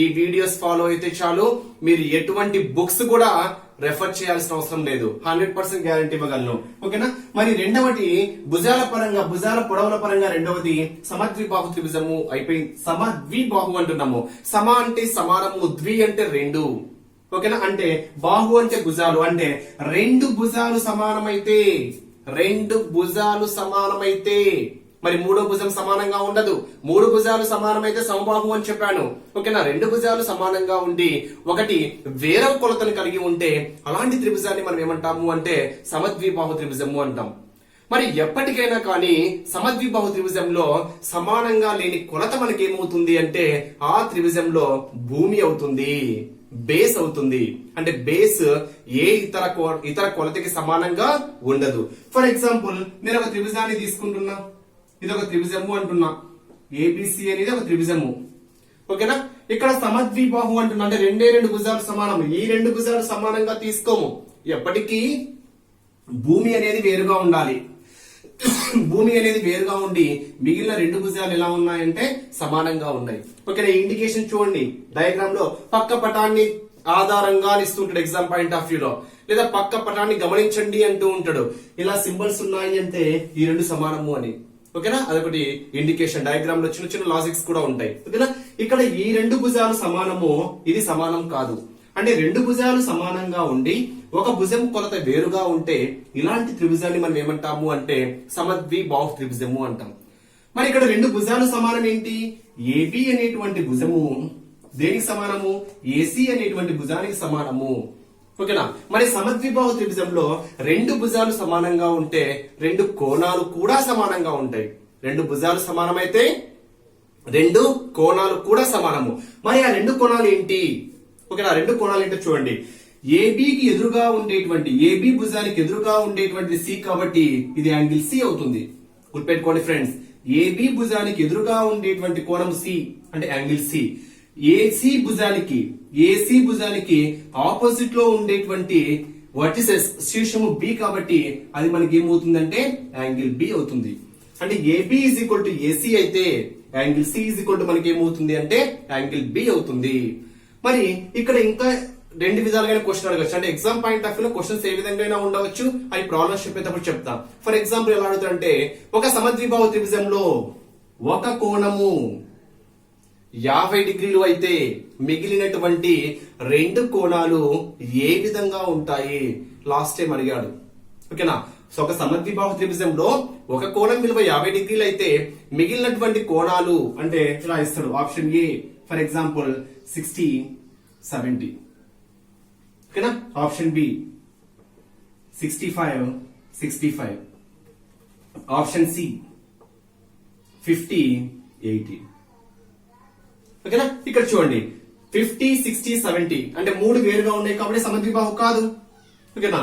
ఈ వీడియోస్ ఫాలో అయితే చాలు, మీరు ఎటువంటి బుక్స్ కూడా రెఫర్ చేయాల్సిన అవసరం లేదు. 100% గ్యారంటీ ఇవ్వగలను. ఓకేనా? మరి రెండవది భుజాల పరంగా, భుజాల పొడవుల పరంగా రెండవది సమద్విబాహు త్రిభుజము అయిపోయింది. సమద్విబాహు అంటున్నాము. సమ అంటే సమానము, ద్వి అంటే రెండు. ఓకేనా? అంటే బాహు అంటే భుజాలు, అంటే రెండు భుజాలు సమానమైతే, రెండు భుజాలు సమానమైతే, మరి మూడో భుజం సమానంగా ఉండదు. మూడు భుజాలు సమానమైతే సమబాహు అని చెప్పాను. ఓకేనా? రెండు భుజాలు సమానంగా ఉండి ఒకటి వేరవ కొలతను కలిగి ఉంటే అలాంటి త్రిభుజాన్ని మనం ఏమంటాము అంటే సమద్విబాహు త్రిభుజము అంటాం. మరి ఎప్పటికైనా కానీ సమద్విబాహు త్రిభుజంలో సమానంగా లేని కొలత మనకి ఏమవుతుంది అంటే ఆ త్రిభుజంలో భూమి అవుతుంది, బేస్ అవుతుంది. అంటే బేస్ ఏ ఇతర కొలతకి సమానంగా ఉండదు. ఫర్ ఎగ్జాంపుల్, నేను ఒక త్రిభుజాన్ని తీసుకుంటున్నా, ఇది ఒక త్రిభుజము అంటున్నా, ఏబిసి అనేది ఒక త్రిభుజము. ఓకేనా? ఇక్కడ సమద్విబాహు అంటున్నా, అంటే రెండు భుజాలు సమానం. ఈ రెండు భుజాలు సమానంగా తీసుకోము, ఎప్పటికీ భూమి అనేది వేరుగా ఉండాలి. భూమి అనేది వేరుగా ఉండి మిగిలిన రెండు భుజాలు ఎలా ఉన్నాయంటే సమానంగా ఉన్నాయి. ఓకేనా? ఇండికేషన్ చూడండి డయాగ్రామ్ లో. పక్క పటాన్ని ఆధారంగా ఇస్తుంటాడు ఎగ్జామ్ పాయింట్ ఆఫ్ వ్యూ లో, లేదా పక్క పటాన్ని గమనించండి అంటూ ఉంటాడు. ఇలా సింబల్స్ ఉన్నాయి అంటే ఈ రెండు సమానము అని. ఓకేనా? అదొకటి ఇండికేషన్. డయాగ్రామ్ లో చిన్న చిన్న లాజిక్స్ కూడా ఉంటాయి. ఓకేనా? ఇక్కడ ఈ రెండు భుజాలు సమానము, ఇది సమానం కాదు. అంటే రెండు భుజాలు సమానంగా ఉండి ఒక భుజం కొలత వేరుగా ఉంటే ఇలాంటి త్రిభుజాన్ని మనం ఏమంటాము అంటే సమద్విబాహు త్రిభుజము అంటాం. మరి ఇక్కడ రెండు భుజాలు సమానం ఏంటి? ఏబి అనేటువంటి భుజము దేనికి సమానము? ఏసీ అనేటువంటి భుజానికి సమానము. ఓకేనా? మరి సమద్విబాహు త్రిభుజంలో రెండు భుజాలు సమానంగా ఉంటే రెండు కోణాలు కూడా సమానంగా ఉంటాయి. రెండు భుజాలు సమానమైతే రెండు కోణాలు కూడా సమానము. మరి ఆ రెండు కోణాలు ఏంటి? ఓకేనా? రెండు కోణాలు ఏంటో చూడండి. ఏబికి ఎదురుగా ఉండేటువంటి, ఏబి భుజానికి ఎదురుగా ఉండేటువంటి సి కాబట్టి ఇది యాంగిల్ సి అవుతుంది. గుర్తుపెట్టుకోండి ఫ్రెండ్స్, ఏబి భుజానికి ఎదురుగా ఉండేటువంటి కోణం సి అంటే యాంగిల్ సి. ఏసీ భుజానికి ఆపోజిట్ లో ఉండేటువంటి వర్టిసెస్ శీర్షము బి కాబట్టి అది మనకి ఏమవుతుందంటే యాంగిల్ బి అవుతుంది. అంటే AB is equal to AC అయితే angle C is equal to మనకి ఏమవుతుంది అంటే యాంగిల్ బి అవుతుంది. మరి ఇక్కడ ఇంకా రెండు విధాలుగా క్వశ్చన్ అడగచ్చు. అంటే ఎగ్జామ్ పాయింట్ ఆఫ్ వ్యూ లో క్వశ్చన్స్ ఏ విధంగా ఉండవచ్చు అది ప్రాబ్లమ్స్ చెప్పేటప్పుడు చెప్తా. ఫర్ ఎగ్జాంపుల్ ఎలా అడుగుతారంటే ఒక సమద్విబాహు త్రిభుజంలో ఒక కోణము 50 డిగ్రీలు అయితే మిగిలినటువంటి రెండు కోణాలు ఏ విధంగా ఉంటాయి? లాస్ట్ టైం అడిగాడు. ఓకేనా? సో ఒక సమద్విబాహు త్రిభుజంలో ఒక కోణం విలువ 50 డిగ్రీలు అయితే మిగిలినటువంటి కోణాలు అంటే ఇలా ఇస్తాడు. Option A for example 60, 70. ఓకేనా? Option B 65, 65. Option C 50, 80. ఓకేనా? ఇక్కడ చూడండి 50, 60, 70 అంటే మూడు వేరుగా ఉన్నాయి కాబట్టి సమద్విబాహు కాదు. ఓకేనా?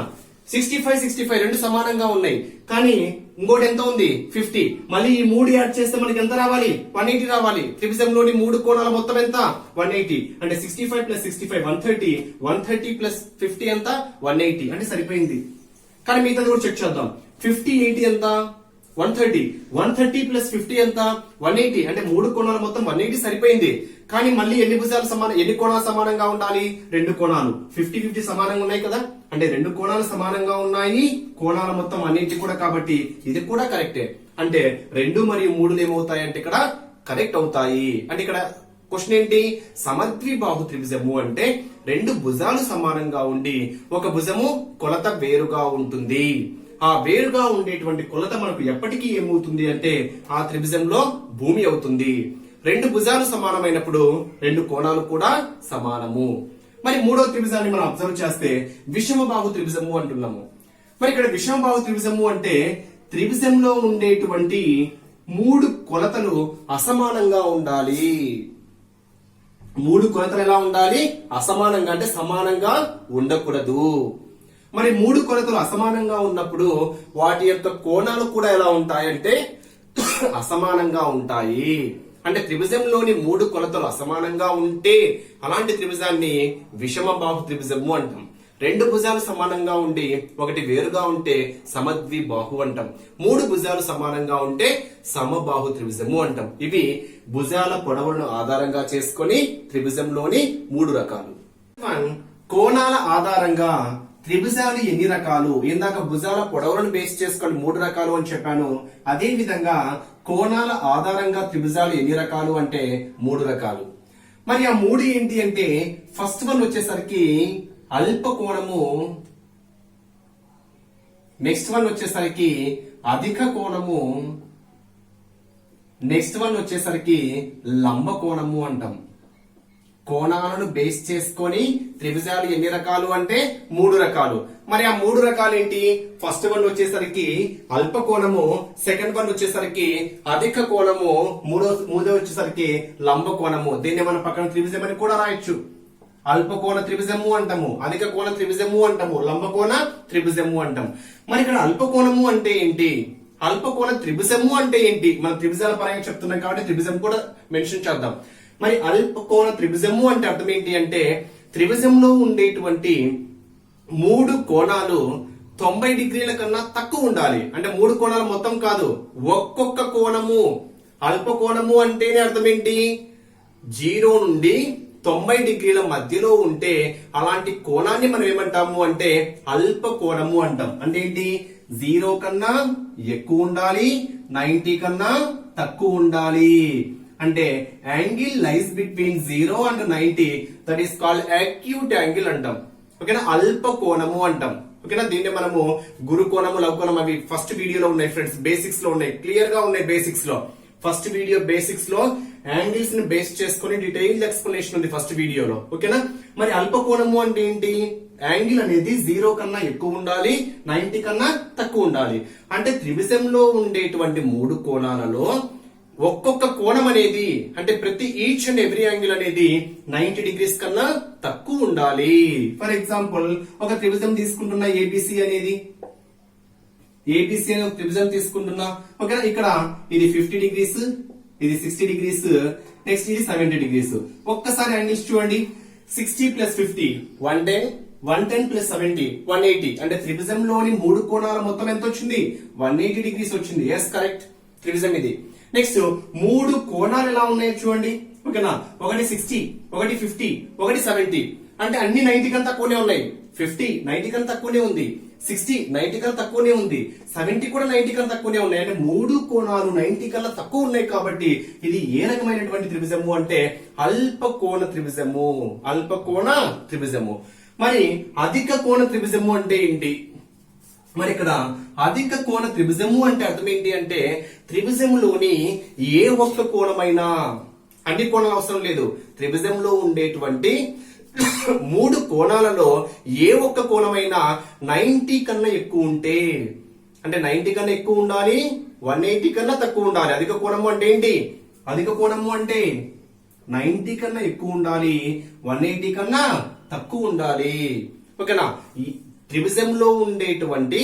65, 65 రెండు సమానంగా ఉన్నాయి కానీ ఇంకోటి ఎంత ఉంది? 50. మళ్ళీ ఈ మూడు యాడ్ చేస్తే మనకి ఎంత రావాలి? 180 రావాలి. త్రిభుజంలోని మూడు కోణాల మొత్తం ఎంత? 180. అంటే 65 ప్లస్ 65 130, 130 ప్లస్ 50 ఎంత? 180. అంటే సరిపోయింది. కానీ మిగతాది కూడా చెక్ చేద్దాం. 50, 80 ఎంత? 130. 130 ప్లస్ 50 ఎంత? 180. అంటే మూడు కోణాలు మొత్తం 180 సరిపోయింది. కానీ మళ్ళీ ఎన్ని భుజాలు సమానం, ఎన్ని కోణాలు సమానంగా ఉండాలి? రెండు కోణాలు 50, 50 సమానంగా ఉన్నాయి కదా. అంటే రెండు కోణాలు సమానంగా ఉన్నాయి, కోణాల మొత్తం 180 కూడా కాబట్టి ఇది కూడా కరెక్టే. అంటే 2 మరియు 3 ఏమవుతాయంటే ఇక్కడ కరెక్ట్ అవుతాయి. అంటే ఇక్కడ క్వశ్చన్ ఏంటి? సమద్విబాహు త్రిభుజము అంటే రెండు భుజాలు సమానంగా ఉండి ఒక భుజము కొలత వేరుగా ఉంటుంది. ఆ వేరుగా ఉండేటువంటి కొలత మనకు ఎప్పటికీ ఏమవుతుంది అంటే ఆ త్రిభుజంలో భూమి అవుతుంది. రెండు భుజాలు సమానమైనప్పుడు రెండు కోణాలు కూడా సమానము. మరి మూడో త్రిభుజాన్ని మనం అబ్జర్వ్ చేస్తే విషమబాహు త్రిభుజము అంటున్నాము. మరి ఇక్కడ విషమబాహు త్రిభుజము అంటే త్రిభుజంలో ఉండేటువంటి మూడు కొలతలు అసమానంగా ఉండాలి. మూడు కొలతలు ఎలా ఉండాలి? అసమానంగా, అంటే సమానంగా ఉండకూడదు. మరి మూడు కొలతలు అసమానంగా ఉన్నప్పుడు వాటి యొక్క కోణాలు కూడా ఎలా ఉంటాయంటే అసమానంగా ఉంటాయి. అంటే త్రిభుజంలోని మూడు కొలతలు అసమానంగా ఉంటే అలాంటి త్రిభుజాన్ని విషమబాహు త్రిభుజము అంటాం. రెండు భుజాలు సమానంగా ఉండి ఒకటి వేరుగా ఉంటే సమద్విబాహు అంటాం. మూడు భుజాలు సమానంగా ఉంటే సమబాహు త్రిభుజము అంటాం. ఇవి భుజాల పొడవులను ఆధారంగా చేసుకొని త్రిభుజంలోని మూడు రకాలు. కోణాల ఆధారంగా త్రిభుజాలు ఎన్ని రకాలు? ఇందాక భుజాల పొడవులను బేస్ చేసుకొని మూడు రకాలు అని చెప్పాను. అదే విధంగా కోణాల ఆధారంగా త్రిభుజాలు ఎన్ని రకాలు అంటే మూడు రకాలు. మరి ఆ మూడు ఏంటి అంటే ఫస్ట్ వన్ వచ్చేసరికి అల్ప కోణము, నెక్స్ట్ వన్ వచ్చేసరికి అధిక కోణము, నెక్స్ట్ వన్ వచ్చేసరికి లంబ కోణము అంటాం. కోణాలను బేస్ చేసుకొని త్రిభుజాలు ఎన్ని రకాలు అంటే మూడు రకాలు. మరి ఆ మూడు రకాలు ఏంటి? ఫస్ట్ వన్ వచ్చేసరికి అల్ప కోణము, సెకండ్ వన్ వచ్చేసరికి అధిక కోణము, మూడో వచ్చేసరికి లంబ కోణము. దీన్ని మనం పక్కన త్రిభుజం అని కూడా రాయొచ్చు. అల్ప కోణ త్రిభుజము అంటాము, అధిక కోణ త్రిభుజము అంటాము, లంబ కోణ త్రిభుజము అంటాం. మరి ఇక్కడ అల్ప కోణము అంటే ఏంటి? అల్ప కోణ త్రిభుజము అంటే ఏంటి? మనం త్రిభుజాల పరంగా చెప్తున్నాం కాబట్టి త్రిభుజం కూడా మెన్షన్ చేద్దాం. మరి అల్ప కోణ త్రిభుజము అంటే అర్థం ఏంటి అంటే త్రిభుజంలో ఉండేటువంటి మూడు కోణాలు 90 డిగ్రీల కన్నా తక్కువ ఉండాలి. అంటే మూడు కోణాలు మొత్తం కాదు, ఒక్కొక్క కోణము. అల్ప కోణము అంటేనే అర్థం ఏంటి? 0 నుండి 90 డిగ్రీల మధ్యలో ఉంటే అలాంటి కోణాన్ని మనం ఏమంటాము అంటే అల్ప కోణము అంటాం. అంటే ఏంటి? 0 కన్నా ఎక్కువ ఉండాలి, 90 కన్నా తక్కువ ఉండాలి. అంటే angle lies between 0 and 90, that is called acute angle అంటాం. ఓకేనా? అల్ప కోణము అంటాం. ఓకేనా? దీన్ని మనము గురు కోణము, లఘు కోణం అవి ఫస్ట్ వీడియోలో ఉన్నాయి ఫ్రెండ్స్, బేసిక్స్ లో ఉన్నాయి, క్లియర్ గా ఉన్నాయి బేసిక్స్ లో. ఫస్ట్ వీడియో బేసిక్స్ లో యాంగిల్స్ ని బేస్ చేసుకుని డీటెయిల్డ్ ఎక్స్ప్లెనేషన్ ఉంది ఫస్ట్ వీడియోలో. ఓకేనా? మరి అల్ప కోణము అంటే ఏంటి? యాంగిల్ అనేది 0 కన్నా ఎక్కువ ఉండాలి, 90 కన్నా తక్కువ ఉండాలి. అంటే త్రిభుజంలో ఉండేటువంటి మూడు కోణాలలో ఒక్కొక్క కోణం అనేది అంటే ప్రతి ఈచ్ అండ్ ఎవ్రీ యాంగిల్ అనేది 90 డిగ్రీస్ కన్నా తక్కువ ఉండాలి. ఫర్ ఎగ్జాంపుల్ ఒక త్రిభుజం తీసుకుంటున్నా, ఏబిసి అనేది, ఏబిసి అనే ఒక త్రిభుజం తీసుకుంటున్నా. ఓకేనా? ఇక్కడ ఇది 50 డిగ్రీస్, ఇది 60 డిగ్రీస్, నెక్స్ట్ ఇది 70 డిగ్రీస్. ఒక్కసారి యాంగిల్స్ చూడండి. 60 ప్లస్ 50 110, 110 ప్లస్ 70 180. అంటే త్రిభుజంలోని మూడు కోణాల మొత్తం ఎంత వచ్చింది? 180 డిగ్రీస్ వచ్చింది. ఎస్, కరెక్ట్, త్రిభుజం ఇది. నెక్స్ట్ మూడు కోణాలు ఎలా ఉన్నాయో చూడండి. ఓకేనా? ఒకటి 60, ఒకటి 50, ఒకటి 70. అంటే అన్ని 90 కన్నా తక్కువనే ఉన్నాయి. 50 90 కన్నా తక్కువనే ఉంది, 60 90 కన్నా తక్కువనే ఉంది, 70 కూడా 90 కన్నా తక్కువనే ఉన్నాయి. అంటే మూడు కోణాలు 90 కన్నా తక్కువ ఉన్నాయి కాబట్టి ఇది ఏ రకమైనటువంటి త్రిభుజము అంటే అల్ప కోణ త్రిభుజము. అల్ప కోణ త్రిభుజము. మరి అధిక కోణ త్రిభుజము అంటే ఏంటి? మరి ఇక్కడ అధిక కోణ త్రిభుజము అంటే అర్థం ఏంటి అంటే త్రిభుజములోని ఏ ఒక్క కోణమైనా, అన్ని కోణాలు అవసరం లేదు, త్రిభుజంలో ఉండేటువంటి మూడు కోణాలలో ఏ ఒక్క కోణమైనా 90 కన్నా ఎక్కువ ఉంటే, అంటే 90 కన్నా ఎక్కువ ఉండాలి, 180 కన్నా తక్కువ ఉండాలి. అధిక కోణము అంటే ఏంటి? అధిక కోణము అంటే 90 కన్నా ఎక్కువ ఉండాలి, 180 కన్నా తక్కువ ఉండాలి. ఓకేనా? త్రిభుజంలో ఉండేటువంటి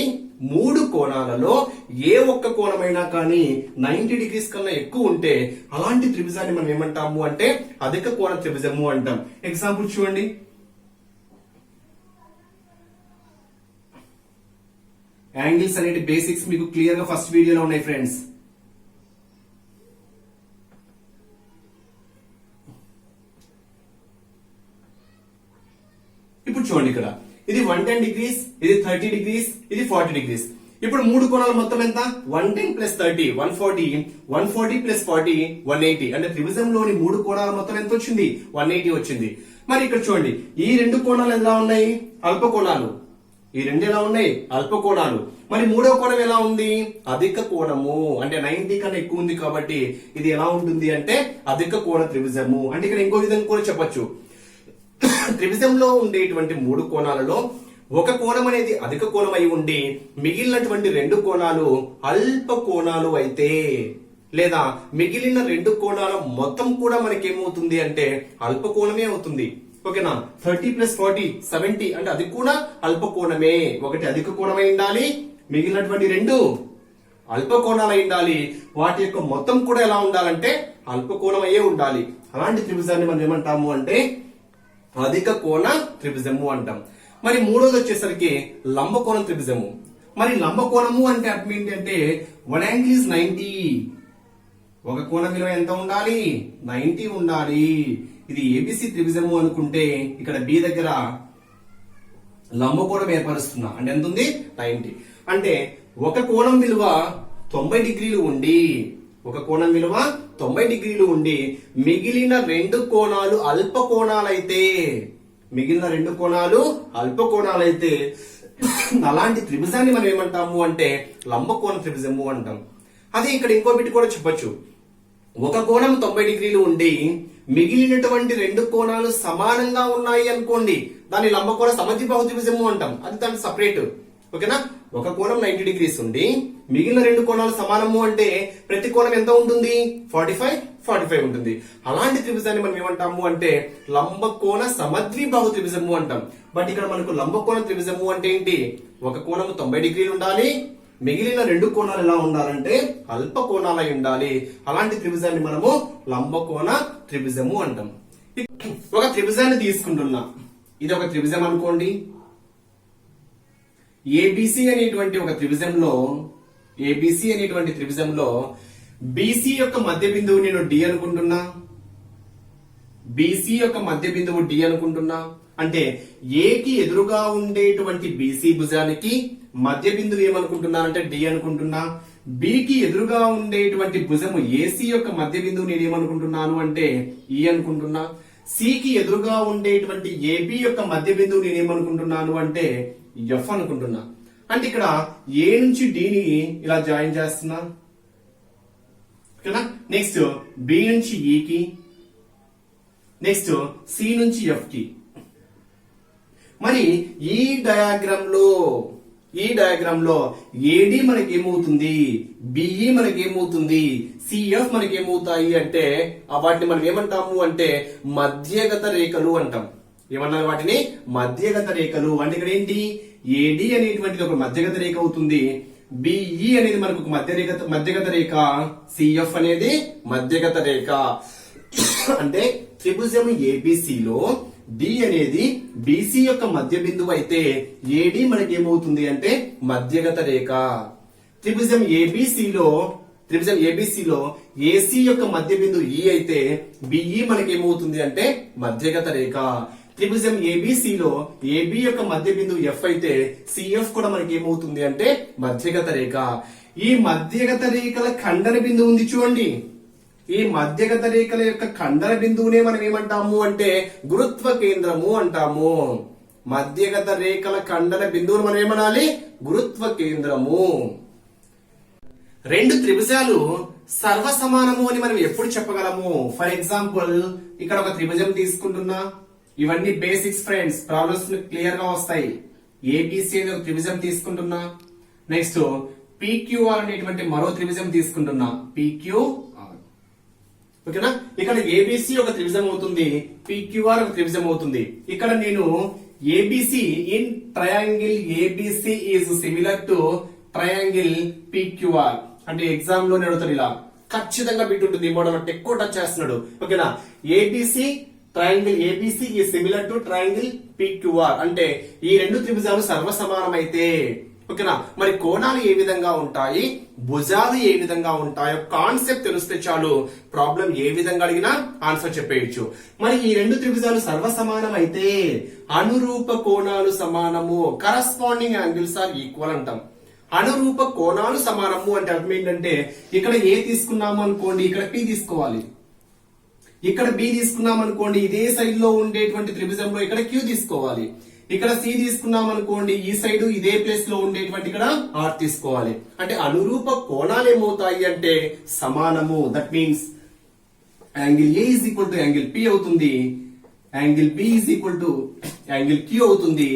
మూడు కోణాలలో ఏ ఒక్క కోణమైనా కానీ 90 డిగ్రీస్ కన్నా ఎక్కువ ఉంటే అలాంటి త్రిభుజాన్ని మనం ఏమంటాము అంటే అధిక కోణ త్రిభుజము అంటాం. ఎగ్జాంపుల్ చూడండి. యాంగిల్స్ అనేటి బేసిక్స్ మీకు క్లియర్ గా ఫస్ట్ వీడియోలో ఉన్నాయి ఫ్రెండ్స్. ఇప్పుడు చూడండి, ఇక్కడ ఇది 110 డిగ్రీస్, ఇది 30 డిగ్రీస్, ఇది 40 డిగ్రీస్. ఇప్పుడు మూడు కోణాలు మొత్తం ఎంత? 110 ప్లస్ 30 140, 140 ప్లస్ 40 180. అంటే త్రిభుజంలోని మూడు కోణాల మొత్తం ఎంత వచ్చింది? 180 వచ్చింది. మరి ఇక్కడ చూడండి, ఈ రెండు కోణాలు ఎలా ఉన్నాయి? అల్ప కోణాలు. ఈ రెండు ఎలా ఉన్నాయి? అల్ప కోణాలు. మరి మూడో కోణం ఎలా ఉంది? అధిక కోణము. అంటే 90 కన్నా ఎక్కువ ఉంది కాబట్టి ఇది ఎలా ఉంటుంది అంటే అధిక కోణ త్రిభుజము. అంటే ఇక్కడ ఇంకో విధంగా కూడా చెప్పొచ్చు, త్రిభుజంలో ఉండేటువంటి మూడు కోణాలలో ఒక కోణం అనేది అధిక కోణం అయి ఉండి మిగిలినటువంటి రెండు కోణాలు అల్ప కోణాలు అయితే, లేదా మిగిలిన రెండు కోణాల మొత్తం కూడా మనకేమవుతుంది అంటే అల్ప కోణమే అవుతుంది. ఓకేనా? 30 ప్లస్ 40 70. అంటే అది కూడా అల్ప కోణమే. ఒకటి అధిక కోణమై ఉండాలి, మిగిలినటువంటి రెండు అల్ప కోణాలై ఉండాలి. వాటి యొక్క మొత్తం కూడా ఎలా ఉండాలంటే అల్ప కోణం అయ్యే ఉండాలి. అలాంటి త్రిభుజాన్ని మనం ఏమంటాము అంటే అధిక కోణ త్రిభుజము అంటాం. మరి మూడోది వచ్చేసరికి లంబకోణం త్రిభుజము. మరి లంబకోణము అంటే అర్థం ఏంటంటే 1 యాంగిల్ ఈజ్ 90. ఒక కోణం విలువ ఎంత ఉండాలి? 90 ఉండాలి. ఇది ఏబిసి త్రిభుజము అనుకుంటే ఇక్కడ బి దగ్గర లంబకోణం ఏర్పరుస్తున్నా అంటే ఎంత ఉంది? 90. అంటే ఒక కోణం విలువ 90 డిగ్రీలు ఉండి మిగిలిన రెండు కోణాలు అల్ప కోణాలైతే అలాంటి త్రిభుజాన్ని మనం ఏమంటాము అంటే లంబకోణ త్రిభుజము అంటాం. అదే ఇక్కడ ఇంకో బిట్ కూడా చెప్పొచ్చు. ఒక కోణం 90 డిగ్రీలు ఉండి మిగిలినటువంటి రెండు కోణాలు సమానంగా ఉన్నాయి అనుకోండి, దాన్ని లంబకోణ సమద్విబాహు త్రిభుజము అంటాం. అది దాని సపరేట్. ఓకేనా? ఒక కోణం 90 డిగ్రీస్ ఉండి మిగిలిన రెండు కోణాలు సమానము అంటే ప్రతి కోణం ఎంత ఉంటుంది? 45 ఉంటుంది. అలాంటి త్రిభుజాన్ని మనం ఏమంటాము అంటే లంబకోణ సమద్విబాహు త్రిభుజము అంటాం. బట్ ఇక్కడ మనకు లంబకోణ త్రిభుజము అంటే ఏంటి? ఒక కోణము 90 డిగ్రీలు ఉండాలి, మిగిలిన రెండు కోణాలు ఎలా ఉండాలంటే అల్ప కోణాలై ఉండాలి. అలాంటి త్రిభుజాన్ని మనము లంబకోణ త్రిభుజము అంటాం. ఒక త్రిభుజాన్ని తీసుకుంటున్నా. ఇది ఒక త్రిభుజం అనుకోండి. ఏబిసి అనేటువంటి త్రిభుజంలో బీసీ యొక్క మధ్య బిందువు నేను డి అనుకుంటున్నా. అంటే ఏకి ఎదురుగా ఉండేటువంటి బీసీ భుజానికి మధ్య బిందువు ఏమనుకుంటున్నానంటే డి అనుకుంటున్నా. బికి ఎదురుగా ఉండేటువంటి భుజము ఏసీ యొక్క మధ్య బిందువు నేను ఏమనుకుంటున్నాను అంటే ఈ అనుకుంటున్నా. సికి ఎదురుగా ఉండేటువంటి ఏబి యొక్క మధ్య బిందువు నేను ఏమనుకుంటున్నాను అంటే ఎఫ్ అనుకుంటున్నా. అంటే ఇక్కడ ఏ నుంచి డిని ఇలా జాయిన్ చేస్తున్నా. నెక్స్ట్ బి నుంచి ఈకి, నెక్స్ట్ సి నుంచి ఎఫ్ కి. మరి ఈ డయాగ్రామ్ లో ఏడి మనకేమవుతుంది, బిఈ మనకేమవుతుంది, సిఎఫ్ మనకేమవుతాయి అంటే వాటిని మనం ఏమంటాము అంటే మధ్యగత రేఖలు అంటాం. ఏమన్నారు వాటిని? మధ్యగత రేఖలు. అంటే ఇక్కడ ఏంటి? ఏడి అనేటువంటిది ఒక మధ్యగత రేఖ అవుతుంది, బిఈ అనేది మనకు ఒక మధ్యగత రేఖ, సిఎఫ్ అనేది మధ్యగత రేఖ. అంటే త్రిభుజం ఏబిసిలో డి అనేది బీసీ యొక్క మధ్య బిందువు అయితే ఏడి మనకేమవుతుంది అంటే మధ్యగత రేఖ. త్రిభుజం ఏబిసిలో ఏసీ యొక్క మధ్య బిందువు ఈ అయితే బిఈ మనకేమవుతుంది అంటే మధ్యగత రేఖ. త్రిభుజం ఏబిసిలో ఏబి యొక్క మధ్య బిందువు ఎఫ్ అయితే సిఎఫ్ కూడా మనకి ఏమవుతుంది అంటే మధ్యగత రేఖ. ఈ మధ్యగత రేఖల ఖండన బిందువు ఉంది చూడండి. ఈ మధ్యగత రేఖల యొక్క ఖండన బిందువునే మనం ఏమంటాము అంటే గురుత్వ కేంద్రము అంటాము. మధ్యగత రేఖల ఖండన బిందువును మనం ఏమనాలి? గురుత్వ కేంద్రము. రెండు త్రిభుజాలు సర్వసమానము అని మనం ఎప్పుడు చెప్పగలము? ఫర్ ఎగ్జాంపుల్ ఇక్కడ ఒక త్రిభుజం తీసుకుంటున్నా. ఇవన్నీ బేసిక్స్ ఫ్రెండ్స్, ప్రాబ్లమ్స్ క్లియర్ గా వస్తాయి. ఏబిసి అనే ఒక త్రిభుజం తీసుకుంటున్నా. నెక్స్ట్ పిక్యూఆర్ అనేటువంటి మరో త్రిభుజం తీసుకుంటున్నా. పిక్యూఆర్. ఓకేనా? ఇక్కడ ఏబిసి ఒక త్రిభుజం అవుతుంది, పిక్యూఆర్ ఒక త్రిభుజం అవుతుంది. ఇక్కడ నేను ABC in triangle ABC is similar to triangle PQR అంటే ఎగ్జామ్ లో అడుగుతాడు. ఇలా ఖచ్చితంగా బిట్ ఉంటుంది. ఈ మోడల్ ఎక్కువ టచ్ చేస్తున్నాడు. ఓకేనా? ABC triangle ABC is similar to triangle PQR అంటే ఈ రెండు త్రిభుజాలు సర్వసమానమైతే. ఓకేనా? మరి కోణాలు ఏ విధంగా ఉంటాయి, భుజాలు ఏ విధంగా ఉంటాయో కాన్సెప్ట్ తెలిస్తే చాలు, ప్రాబ్లం ఏ విధంగా అడిగినా ఆన్సర్ చెప్పేయచ్చు. మరి ఈ రెండు త్రిభుజాలు సర్వసమానం అయితే అనురూప కోణాలు సమానము, కరస్పాండింగ్ యాంగిల్స్ ఆర్ ఈక్వల్ అంటాం. అనురూప కోణాలు సమానము అంటే అర్థం ఏంటంటే ఇక్కడ ఏ తీసుకున్నాము అనుకోండి, ఇక్కడ పి తీసుకోవాలి. ఇక్కడ బి తీసుకున్నాం అనుకోండి, ఇదే సైడ్ లో ఉండేటువంటి త్రిభుజంలో ఇక్కడ క్యూ తీసుకోవాలి. ఇక్కడ సి తీసుకున్నాం అనుకోండి, ఈ సైడ్ ఇదే ప్లేస్ లో ఉండేటువంటి ఇక్కడ ఆర్ తీసుకోవాలి. అంటే అనురూప కోణాలు ఏమవుతాయి అంటే సమానము. That means angle A is equal to angle P అవుతుంది, angle B is equal to angle Q అవుతుంది,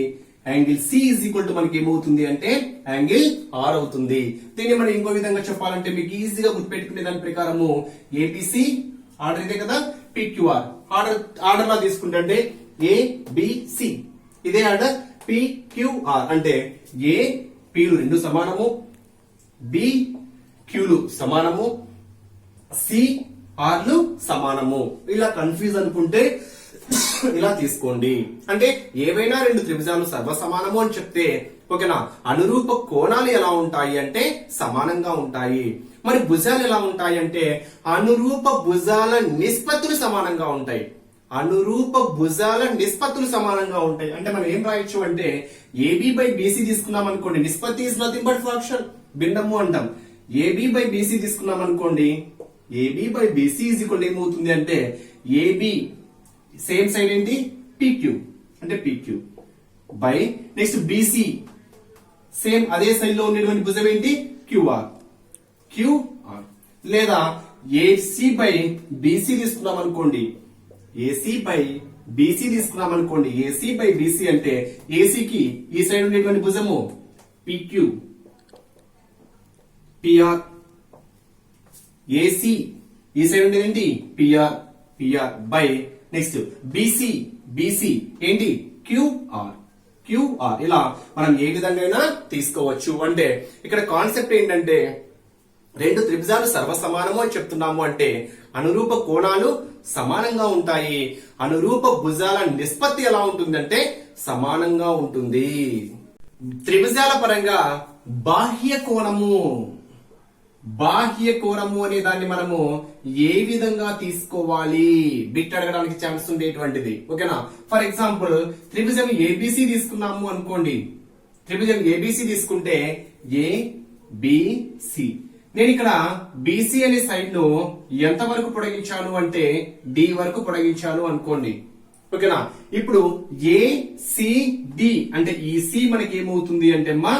angle C is equal to మనకి ఏమవుతుంది అంటే యాంగిల్ ఆర్ అవుతుంది. దీన్ని మనం ఇంకో విధంగా చెప్పాలంటే మీకు ఈజీగా గుర్తుపెట్టుకునే దాని ప్రకారము ఏబిసి ఆర్డర్ ఇదే కదా, పిక్యూఆర్ ఆర్డర్ లా తీసుకుంటే ఏబిసి ఇదే ఆర్డర్, పిక్యూఆర్ అంటే ఏ పిలు రెండు సమానము, బి క్యూలు సమానము, సి ఆర్లు సమానము. ఇలా కన్ఫ్యూజ్ అనుకుంటే ఇలా తీసుకోండి. అంటే ఏవైనా రెండు త్రిభుజాలు సర్వసమానము అని చెప్తే ఓకేనా, అనురూప కోణాలు ఎలా ఉంటాయి అంటే సమానంగా ఉంటాయి. మరి భుజాలు ఎలా ఉంటాయి అంటే అనురూప భుజాల నిష్పత్తులు సమానంగా ఉంటాయి. అనురూప భుజాల నిష్పత్తులు సమానంగా ఉంటాయి. అంటే మనం ఏం రాయొచ్చు అంటే ఏబి బై బీసీ తీసుకున్నాం అనుకోండి, నిష్పత్తి ఈజ్ నథింగ్ బట్ ఫ్రాక్షన్, భిన్నము అంటాం. ఏబి బై బీసీ తీసుకున్నాం అనుకోండి, AB by BC is equal ఏమవుతుంది అంటే ఏబి సేమ్ సైడ్ ఏంటి పిక్యూ అంటే PQ by next BC same అదే సైడ్ లో ఉండేటువంటి భుజం ఏంటి క్యూఆర్ క్యూఆర్. లేదా ఏసీ బై బీసీ తీసుకున్నాం అనుకోండి, ఏసీ బై బీసీ తీసుకున్నాం అనుకోండి, ఏసీ బై బీసీ అంటే ఏసీకి ఈ సైడ్ ఉండేటువంటి భుజము పిక్యూ పిఆర్, ఏసీ ఈ సైడ్ ఉండేది ఏంటి PR PR by next BC BC ఏంటి క్యూఆర్ క్యూఆర్. ఇలా మనం ఏ విధంగా అయినా తీసుకోవచ్చు. అంటే ఇక్కడ కాన్సెప్ట్ ఏంటంటే రెండు త్రిభుజాలు సర్వసమానము అని చెప్తున్నాము అంటే అనురూప కోణాలు సమానంగా ఉంటాయి. అనురూప భుజాల నిష్పత్తి ఎలా ఉంటుందంటే సమానంగా ఉంటుంది. త్రిభుజాల పరంగా బాహ్య కోణము, బాహ్య కోణము అనే దాన్ని మనము ఏ విధంగా తీసుకోవాలి బిట్ అడగడానికి ఛాన్స్ ఉండేటువంటిది. ఓకేనా, ఫర్ ఎగ్జాంపుల్ త్రిభుజం ఏబిసి తీసుకున్నాము అనుకోండి, త్రిభుజం ఏబిసి తీసుకుంటే ఏబిసి నేను ఇక్కడ బీసీ అనే సైడ్ ను ఎంత వరకు పొడిగించాను అంటే డి వరకు పొడిగించాను అనుకోండి. ఓకేనా, ఇప్పుడు ఏసిడి అంటే ఈ సి మనకి ఏమవుతుంది అంటే మా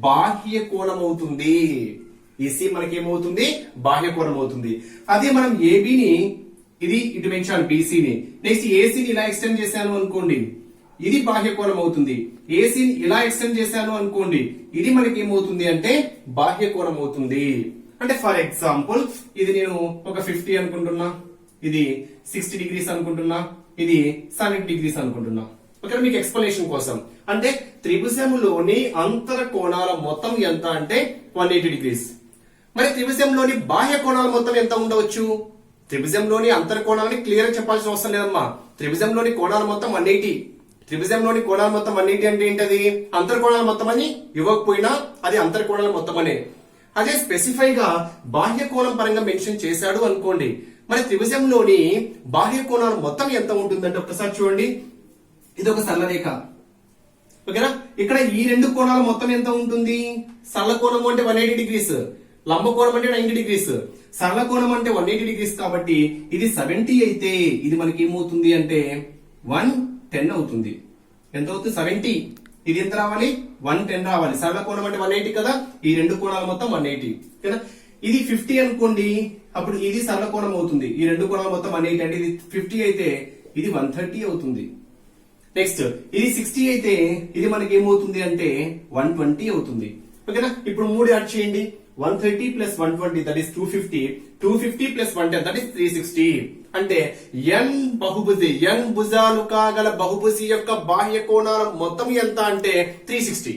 బాహ్య కోణం అవుతుంది. ఈ సి మనకి ఏమవుతుంది బాహ్య కోణం అవుతుంది. అదే మనం ఏబిని ఇది ఇటు పెంచాను బీసీని, నెక్స్ట్ ఏసీని ఇలా ఎక్స్టెండ్ చేశాను అనుకోండి, ఇది బాహ్య కోణం అవుతుంది. ఏసీని ఇలా ఎక్స్టెండ్ చేశాను అనుకోండి, ఇది మనకి ఏమవుతుంది అంటే బాహ్య కోణం అవుతుంది. అంటే ఫర్ ఎగ్జాంపుల్ ఇది నేను ఒక 50 అనుకుంటున్నా, ఇది 60 డిగ్రీస్ అనుకుంటున్నా, ఇది 70 డిగ్రీస్ అనుకుంటున్నా. ఓకే, మీకు ఎక్స్ప్లెనేషన్ కోసం అంటే త్రిభుజంలోని అంతర కోణాల మొత్తం ఎంత అంటే 180 డిగ్రీస్. మరి త్రిభుజంలోని బాహ్య కోణాల మొత్తం ఎంత ఉండవచ్చు? త్రిభుజంలోని అంతర కోణాలని క్లియర్ గా చెప్పాల్సిన అవసరం లేదమ్మా. త్రిభుజంలోని కోణాల మొత్తం 180. త్రిభుజంలోని కోణాల మొత్తం 180 అంటే ఏంటది? అంతర కోణాల మొత్తం అని ఇవ్వకపోయినా అది అంతర కోణాల మొత్తం అనే. అదే స్పెసిఫై గా బాహ్య కోణం పరంగా మెన్షన్ చేశాడు అనుకోండి, మరి త్రిభుజంలోని బాహ్య కోణాల మొత్తం ఎంత ఉంటుందంటే ఒకసారి చూడండి, ఇది ఒక సరళరేఖ. ఓకేనా, ఇక్కడ ఈ రెండు కోణాల మొత్తం ఎంత ఉంటుంది? సరళ కోణం అంటే 180 డిగ్రీస్, లంబ కోణం అంటే 90 డిగ్రీస్. సరళ కోణం అంటే 180 డిగ్రీస్ కాబట్టి ఇది 70 అయితే ఇది మనకి ఏమవుతుంది అంటే 110 అవుతుంది. ఎంత అవుతుంది? 70. ఇది ఎంత రావాలి? 110 రావాలి. సరళ కోణం అంటే 180 కదా, ఈ రెండు కోణాల మొత్తం 180 కదా. ఇది 50 అనుకోండి, అప్పుడు ఇది సరళ కోణం అవుతుంది. ఈ రెండు కోణాల మొత్తం 180 అంటే ఇది 50 అయితే ఇది 130 అవుతుంది. నెక్స్ట్ ఇది 60 అయితే ఇది మనకి ఏమవుతుంది అంటే 120 అవుతుంది. ఓకేనా, ఇప్పుడు 3 యాడ్ చేయండి. 130 plus 120 that is 250. 250 plus 110 that is 360. అంటే ఎన్ బహుభుజి, ఎన్ భుజాలు కాగల బహుభుజి యొక్క బాహ్య కోణాల మొత్తం ఎంత అంటే 360.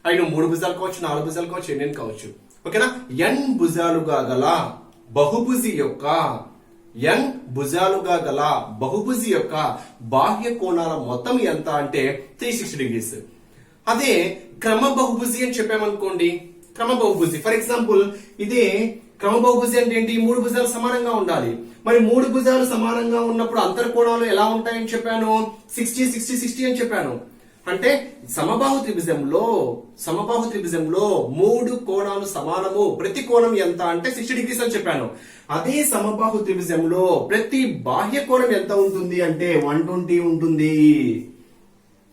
అయిన 3 భుజాలు కావచ్చు, 4 భుజాలు కావచ్చు, ఎన్ని కావచ్చు. ఓకేనా, ఎన్ భుజాలుగా గల బహుభుజి యొక్క, ఎన్ భుజాలుగా గల బహుభుజి యొక్క బాహ్య కోణాల మొత్తం ఎంత అంటే 360 డిగ్రీస్. అదే క్రమ బహుభుజి అని చెప్పామనుకోండి, క్రమ బహుభుజి ఫర్ ఎగ్జాంపుల్ ఇదే క్రమ బహుభుజి అంటే ఏంటి? 3 భుజాలు సమానంగా ఉండాలి. మరి 3 భుజాలు సమానంగా ఉన్నప్పుడు అంతర కోణాలు ఎలా ఉంటాయని చెప్పాను? 60 60 60 అని చెప్పాను. అంటే సమబాహు త్రిభుజంలో 3 కోణాలు సమానము, ప్రతి కోణం ఎంత అంటే 60 డిగ్రీస్ అని చెప్పాను. అదే సమబాహు త్రిభుజంలో ప్రతి బాహ్య కోణం ఎంత ఉంటుంది అంటే 120 ఉంటుంది.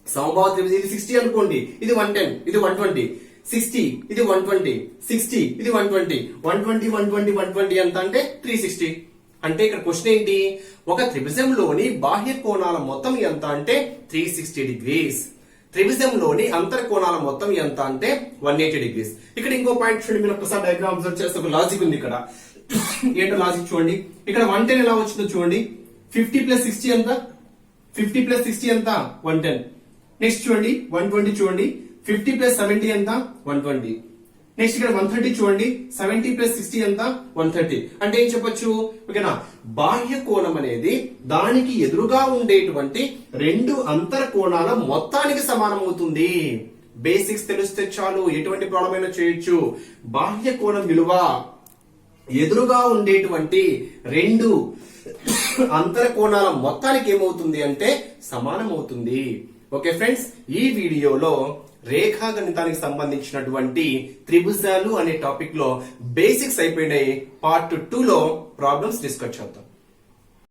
సమబాహు త్రిభుజం ఇది 60 అనుకోండి, ఇది 110, ఇది 120, 60 ఇది 120, 60 ఇది 120, 120 120 120 ఎంత అంటే 360. అంటే ఇక్కడ క్వశ్చన్ ఏంటి? ఒక త్రిభుజంలోని బాహ్య కోణాల మొత్తం ఎంత అంటే 360 డిగ్రీస్. త్రిభుజంలోని అంతర కోణాల మొత్తం ఎంత అంటే 180 డిగ్రీస్. ఇక్కడ ఇంకో పాయింట్ చూడండి, మీరు ఒకసారి డయాగ్రామ్ అబ్జర్వ్ చేస్తే ఒక లాజిక్ ఉంది ఇక్కడ. ఏంటో లాజిక్ చూడండి, ఇక్కడ 110 ఎలా వచ్చిందో చూడండి. 50 ప్లస్ 60 ఎంత? 50 ప్లస్ 60 ఎంత? 110. నెక్స్ట్ చూడండి 120 చూడండి, 50 ప్లస్ 70 ఎంత? 120. నెక్స్ట్ ఇక్కడ 130 చూడండి, 70 ప్లస్ 60 ఎంత 130. అంటే ఏం చెప్పొచ్చు, ఓకేనా, బాహ్య కోణం అనేది దానికి ఎదురుగా ఉండేటువంటి రెండు అంతర కోణాల మొత్తానికి సమానం అవుతుంది. బేసిక్స్ తెలిస్తే చాలు, ఎటువంటి ప్రాబ్లం అయినా చేయొచ్చు. బాహ్య కోణం విలువ ఎదురుగా ఉండేటువంటి రెండు అంతర కోణాల మొత్తానికి ఏమవుతుంది అంటే సమానం అవుతుంది. ఓకే ఫ్రెండ్స్, ఈ వీడియోలో రేఖాగణితానికి సంబంధించినటువంటి త్రిభుజాలు అనే టాపిక్ లో బేసిక్స్ అయిపోయినాయి. పార్ట్ 2 లో ప్రాబ్లమ్స్ డిస్కస్ చేద్దాం.